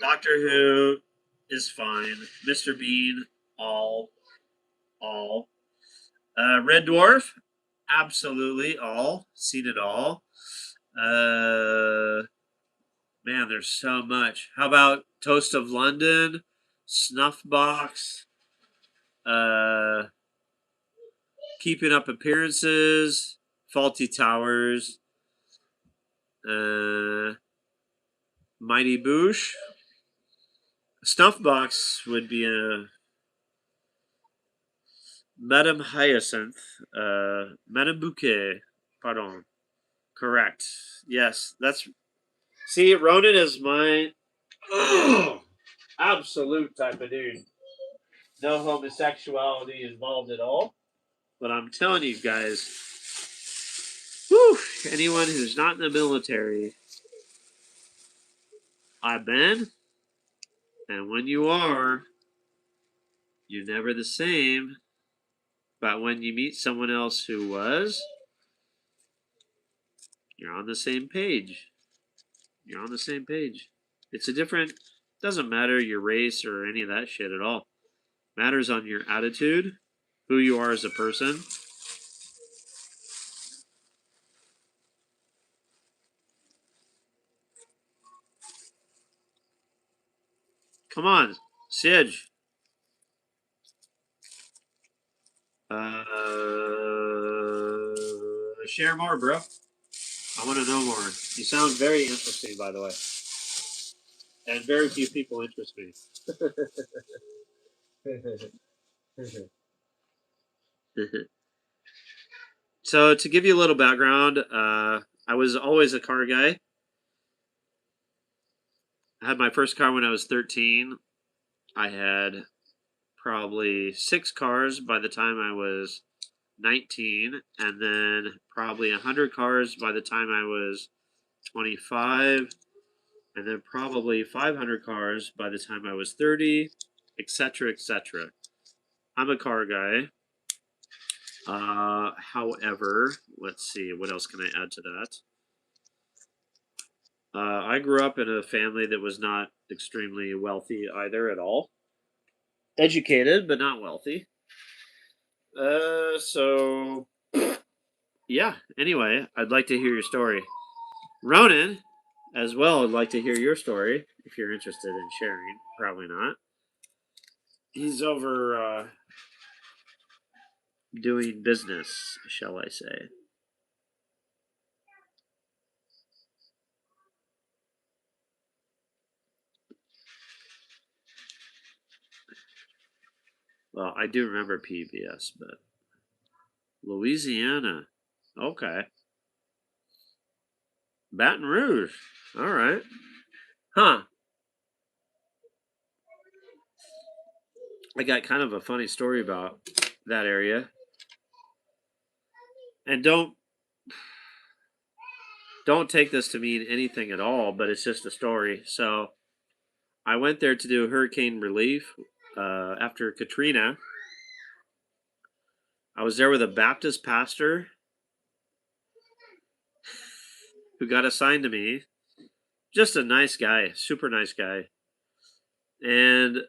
Doctor Who is fine. Mr. Bean, all. Red Dwarf, absolutely all. Seen it all. Man, there's so much. How about Toast of London, Snuffbox, uh, Keeping Up Appearances, Faulty Towers, Mighty Boosh. Snuffbox would be a Madame Hyacinth, Madame Bouquet. Pardon. Correct. Yes, that's. See, Ronan is my absolute type of dude. No homosexuality involved at all. But I'm telling you guys, whew, anyone who's not in the military, I've been, and when you are, you're never the same. But when you meet someone else who was, you're on the same page. You're on the same page. It's a different, doesn't matter your race or any of that shit at all. Matters on your attitude, who you are as a person. Come on, Sidge. Share more, bro. I want to know more. You sound very interesting, by the way. And very few people interest me. So, to give you a little background, I was always a car guy. I had my first car when I was 13. I had probably 6 cars by the time I was 19, and then probably 100 cars by the time I was 25, and then probably 500 cars by the time I was 30, etc., etc. I'm a car guy. However, let's see, what else can I add to that? I grew up in a family that was not extremely wealthy either at all. Educated, but not wealthy. So yeah. Anyway, I'd like to hear your story. Ronan, as well, I'd like to hear your story if you're interested in sharing. Probably not. He's over doing business, shall I say. Well, I do remember PBS, but Louisiana. Okay. Baton Rouge. All right. Huh. I got kind of a funny story about that area. And don't take this to mean anything at all, but it's just a story. So I went there to do hurricane relief after Katrina. I was there with a Baptist pastor who got assigned to me. Just a nice guy, super nice guy. And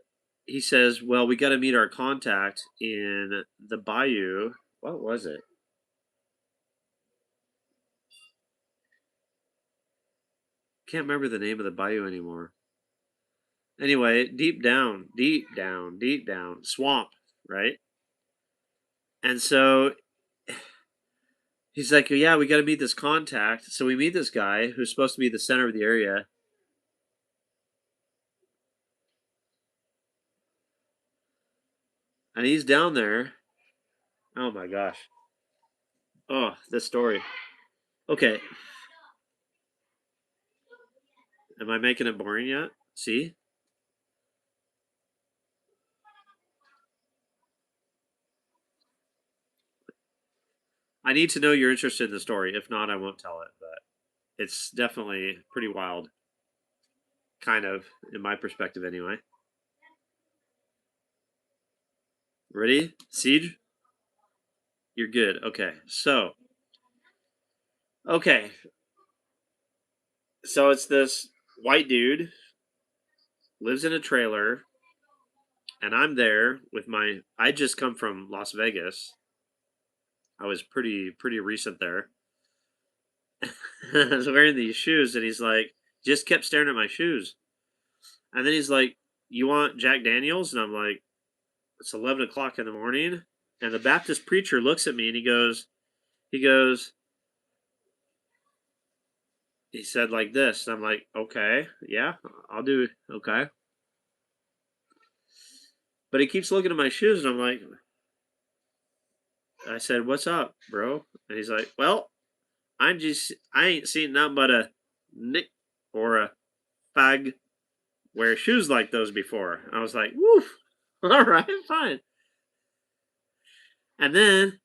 he says, well, we got to meet our contact in the bayou. What was it? Can't remember the name of the bayou anymore. Anyway, deep down, swamp, right? And so He's like, yeah, we got to meet this contact. So we meet this guy who's supposed to be the center of the area. And he's down there. Oh my gosh. Oh, this story. Okay. Am I making it boring yet? See? I need to know you're interested in the story. If not, I won't tell it. But it's definitely pretty wild. Kind of, in my perspective, anyway. Ready? Siege? You're good. Okay. Okay. So it's this white dude, lives in a trailer, and I'm there with my. I just come from Las Vegas. I was pretty recent there. I was wearing these shoes, and he's like, just kept staring at my shoes. And then he's like, "You want Jack Daniels?" And I'm like, "It's 11 o'clock in the morning." And the Baptist preacher looks at me and he goes, he said like this. And I'm like, "Okay, yeah, I'll do it. Okay." But he keeps looking at my shoes, and I'm like, I said, "What's up, bro?" And he's like, "Well, I ain't seen nothing but a nick or a fag wear shoes like those before." I was like, "Woof, all right, fine." And then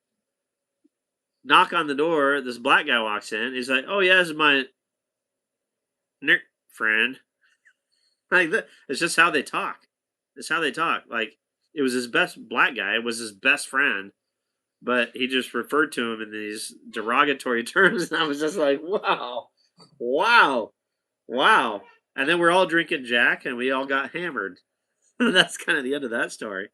knock on the door. This black guy walks in. He's like, "Oh yeah, this is my nick friend." Like that. It's just how they talk. It's how they talk. Like it was his best black guy. It was his best friend, but he just referred to him in these derogatory terms, and I was just like, "Wow, wow, wow." And then we're all drinking Jack, and we all got hammered. That's kind of the end of that story.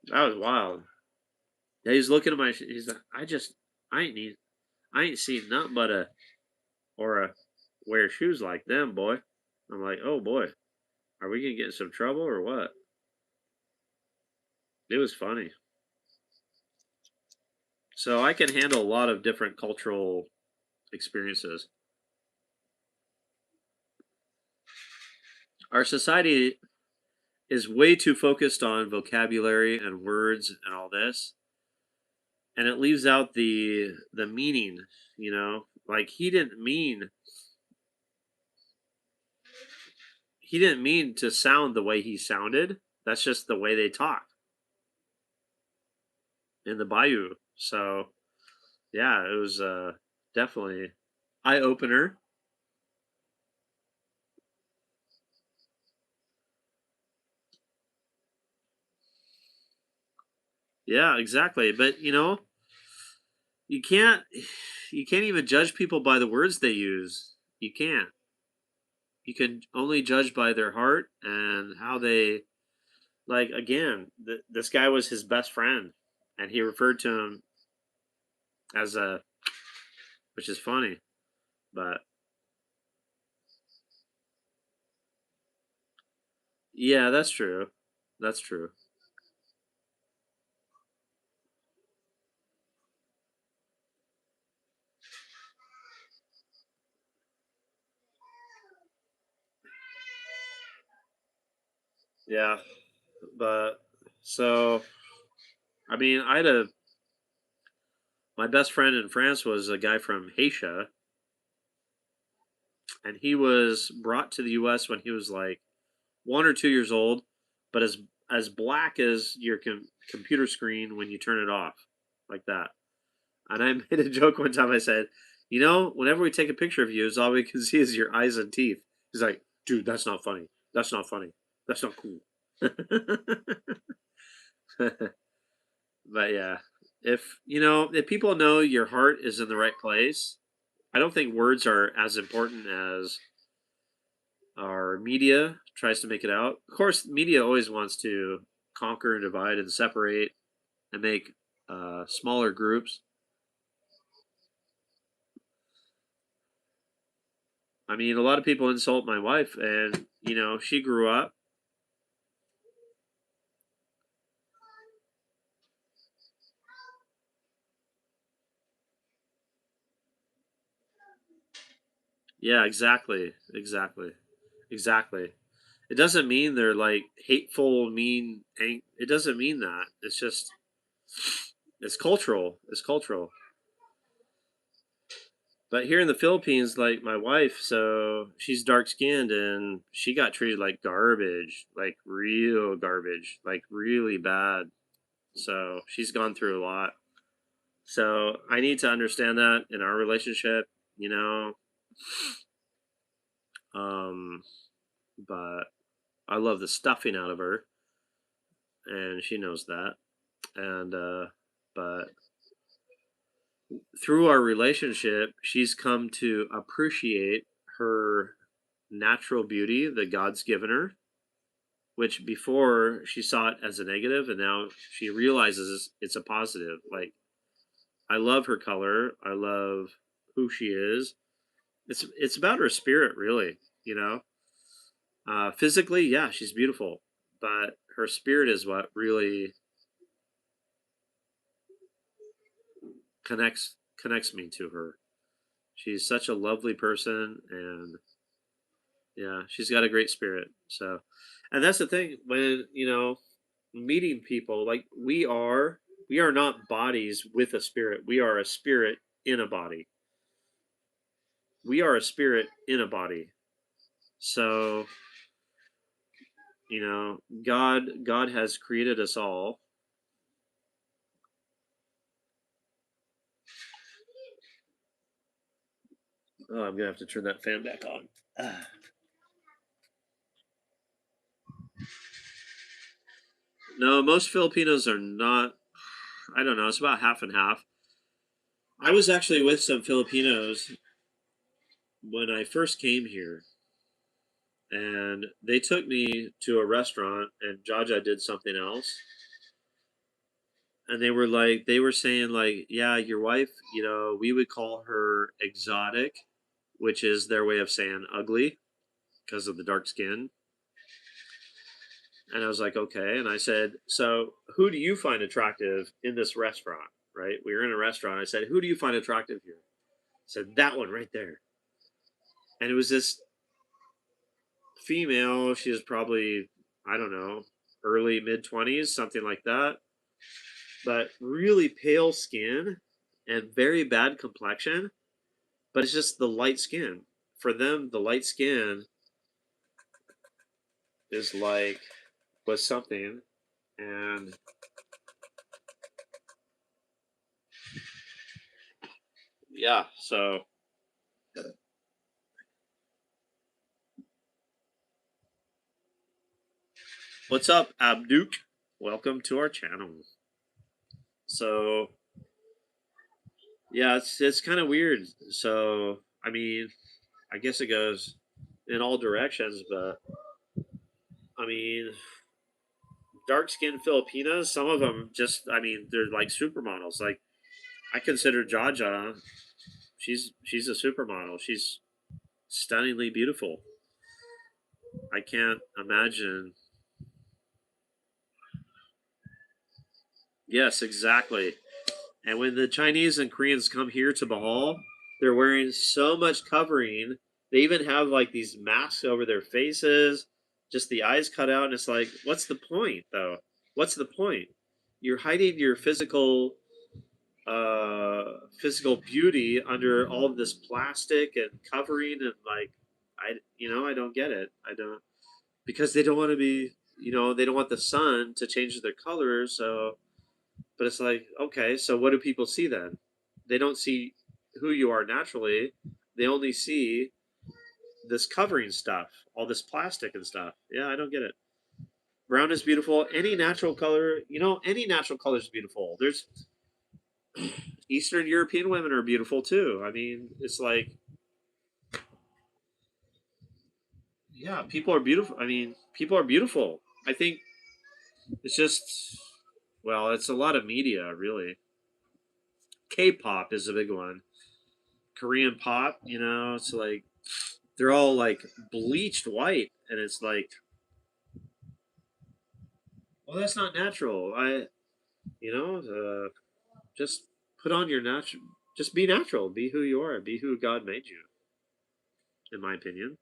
That was wild. Yeah, he's looking at my. He's like, I ain't need, I ain't seen nothing but a or a wear shoes like them, boy. I'm like, oh boy, are we gonna get in some trouble or what? It was funny. So I can handle a lot of different cultural experiences. Our society is way too focused on vocabulary and words and all this, and it leaves out the meaning. Like he didn't mean to sound the way he sounded. That's just the way they talk in the bayou. So yeah, it was definitely eye opener. Yeah, exactly. But you can't you can't even judge people by the words they use. You can't. You can only judge by their heart and how they like. Again, this guy was his best friend, and he referred to him as a, which is funny, but yeah, that's true. That's true. Yeah, but so I mean, my best friend in France was a guy from Haiti, and he was brought to the U.S. when he was like 1 or 2 years old, but as black as your computer screen when you turn it off, like that. And I made a joke one time. I said, whenever we take a picture of you, is all we can see is your eyes and teeth. He's like, dude, that's not funny. That's not funny. That's not cool. But yeah, if people know your heart is in the right place, I don't think words are as important as our media tries to make it out. Of course, media always wants to conquer and divide and separate and make smaller groups. I mean, a lot of people insult my wife, and she grew up Yeah, exactly. Exactly. Exactly. It doesn't mean they're like hateful, mean. It doesn't mean that. It's just it's cultural. It's cultural. But here in the Philippines, like my wife, so she's dark skinned and she got treated like garbage, like real garbage, like really bad. So she's gone through a lot. So I need to understand that in our relationship, you know. Um, but I love the stuffing out of her, and she knows that. And but through our relationship, she's come to appreciate her natural beauty that God's given her, which before she saw it as a negative, and now she realizes it's a positive. Like, I love her color. I love who she is. It's about her spirit, really. You know, physically, yeah, she's beautiful, but her spirit is what really connects me to her. She's such a lovely person, and yeah, she's got a great spirit. So, and that's the thing when meeting people, like we are not bodies with a spirit. We are a spirit in a body. We are a spirit in a body. So, God has created us all. Oh, I'm gonna have to turn that fan back on. No, most Filipinos are not. I don't know. It's about half and half. I was actually with some Filipinos when I first came here, and they took me to a restaurant, and Jhaja did something else, and they were saying like, yeah, your wife, we would call her exotic, which is their way of saying ugly because of the dark skin. And I was like, okay. And I said, so who do you find attractive in this restaurant? Right? We were in a restaurant. I said, who do you find attractive here? I said, that one right there. And it was this female. She was probably, I don't know, early mid 20s, something like that. But really pale skin and very bad complexion. But it's just the light skin. For them, the light skin is like was something. And yeah, so what's up, Abduk? Welcome to our channel. So yeah, it's kind of weird. So I mean, I guess it goes in all directions, but I mean, dark skinned Filipinas, some of them just, I mean, they're like supermodels. Like I consider Jhaja, she's a supermodel. She's stunningly beautiful. I can't imagine. Yes, exactly. And when the Chinese and Koreans come here to Bahal, they're wearing so much covering. They even have like these masks over their faces, just the eyes cut out, and it's like, what's the point though? What's the point? You're hiding your physical beauty under all of this plastic and covering, and like I don't get it. I don't, because they don't want to be, they don't want the sun to change their color. So but it's like, okay, so what do people see then? They don't see who you are naturally. They only see this covering stuff, all this plastic and stuff. Yeah, I don't get it. Brown is beautiful. Any natural color, any natural color is beautiful. There's Eastern European women are beautiful too. I mean, it's like, yeah, people are beautiful. I mean, people are beautiful. I think it's just, well, it's a lot of media, really. K-pop is a big one. Korean pop, it's like they're all like bleached white, and it's like, well, that's not natural. You know, just put on your natural. Just be natural. Be who you are. Be who God made you. in my opinion.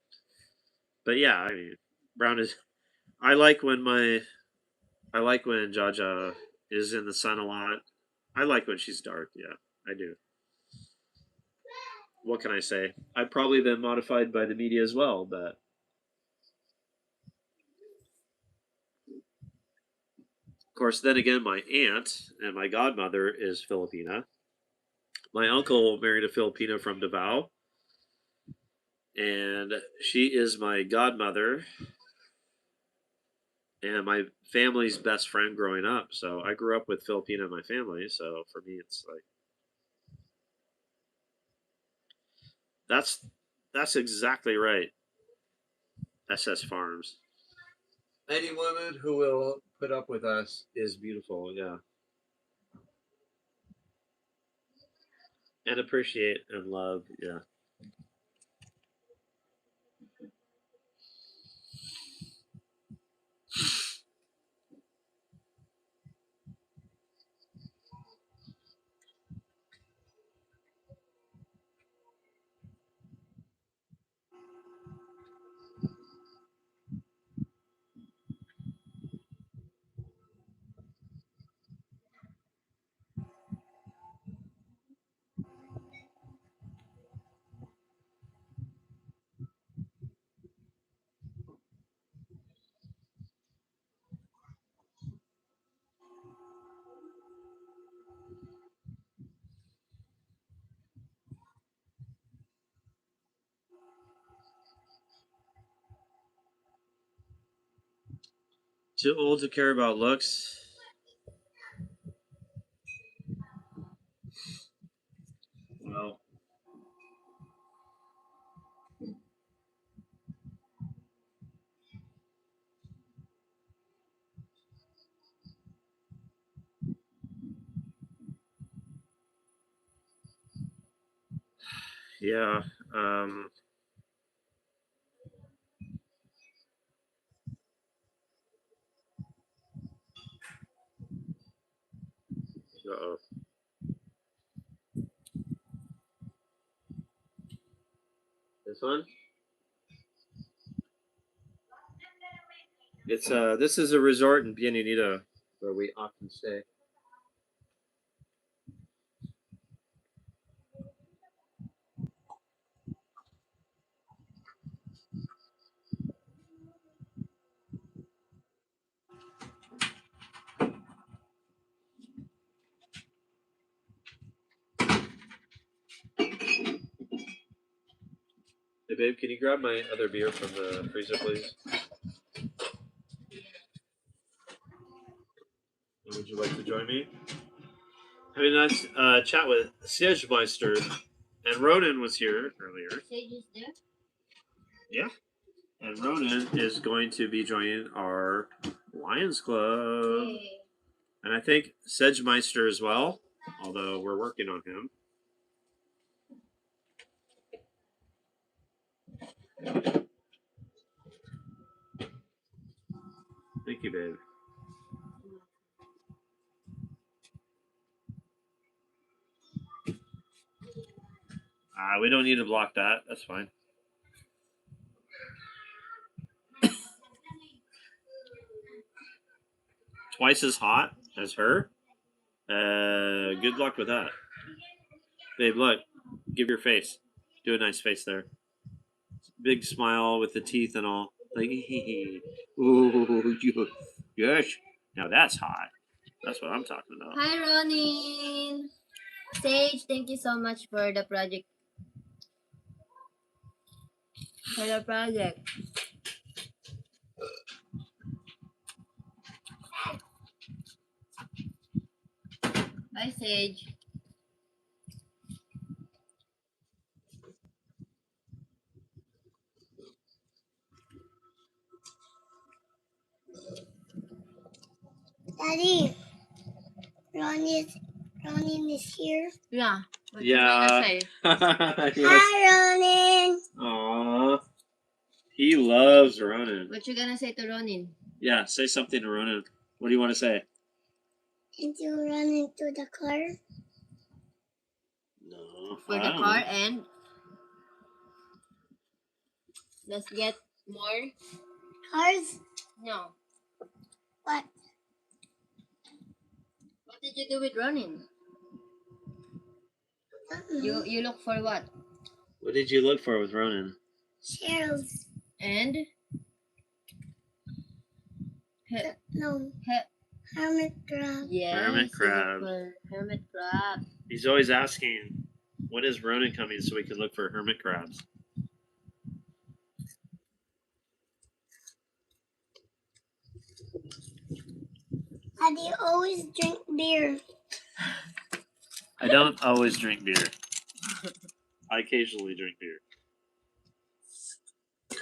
But yeah, I mean, brown is. I like when Jhaja is in the sun a lot. I like when she's dark. Yeah, I do. What can I say? I've probably been modified by the media as well, but of course, then again, my aunt and my godmother is Filipina. My uncle married a Filipina from Davao, and she is my godmother and my family's best friend growing up. So I grew up with Filipina in my family. So for me, it's like that's that's exactly right. SS Farms. Any woman who will put up with us is beautiful. Yeah, and appreciate and love. Yeah. Too old to care about looks. Well, yeah. Um, uh-oh. This one. It's This is a resort in Bienvenida where we often stay. Hey babe, can you grab my other beer from the freezer, please? And would you like to join me? Having a nice chat with Siegmeister, and Ronan was here earlier. Sage is there? Yeah, and Ronan is going to be joining our Lions Club, Hey. and I think Sedgemeister as well. Although we're working on him. Thank you, babe. We don't need to block that. That's fine. Twice as hot as her. Good luck with that, babe. Look, give your face. Do a nice face there. Big smile with the teeth and all. Like, ooh, yes. Now that's hot. That's what I'm talking about. Hi, Ronin. Sage, thank you so much for the project. For the project. Bye, Sage. Daddy, Ronin is here. Yeah. What Yeah. you Yes. Hi, Ronin. Aww. He loves Ronan. What you gonna say to Ronin? Yeah, say something to Ronan. What do you want to say? Did you run into the car? No. For I the don't car know. and Let's get more. Cars? No. What? What did you do with running? You look for what? What did you look for with Ronan? Shells. And No. Hermit crab. yes, Hermit you crab. look for hermit crab. He's always asking, when is Ronan coming so we can look for hermit crabs? Daddy always drink beer. I don't always drink beer. I occasionally drink beer.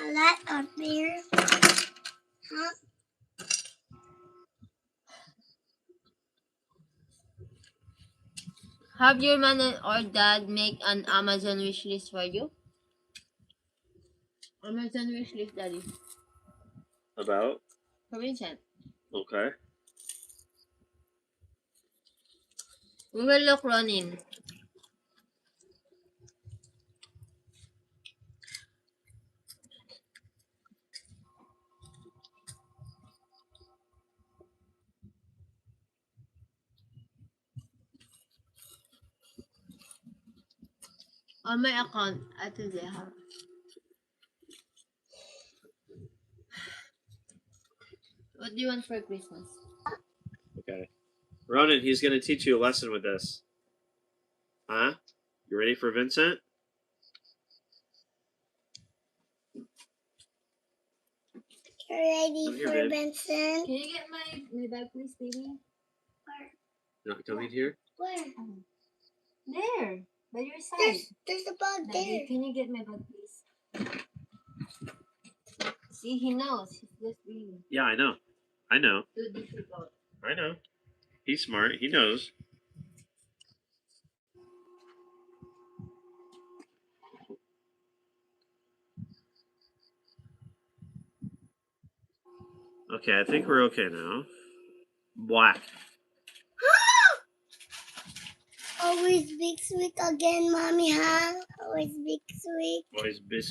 A lot of beer. Huh? Have your mom or dad make an Amazon wish list for you? Amazon wish list, Daddy. About? For Vincent. Okay. We will look Ronin. On my account at Jhaja. What do you want for Christmas? Okay. Ronan, he's going to teach you a lesson with this. Huh? You ready for Vincent? You're ready Come here, for babe. Benson? Can you get my bag, please, baby? Where? You're not coming here? Where? There, by your side. There's a bug Daddy, there. can you get my bag, please? See, he knows. He's just being Yeah, I know. I know. too difficult. I know. He's smart. He knows. Okay, I think we're okay now. Black. Always big sweet again, mommy, huh? Always big sweet. Always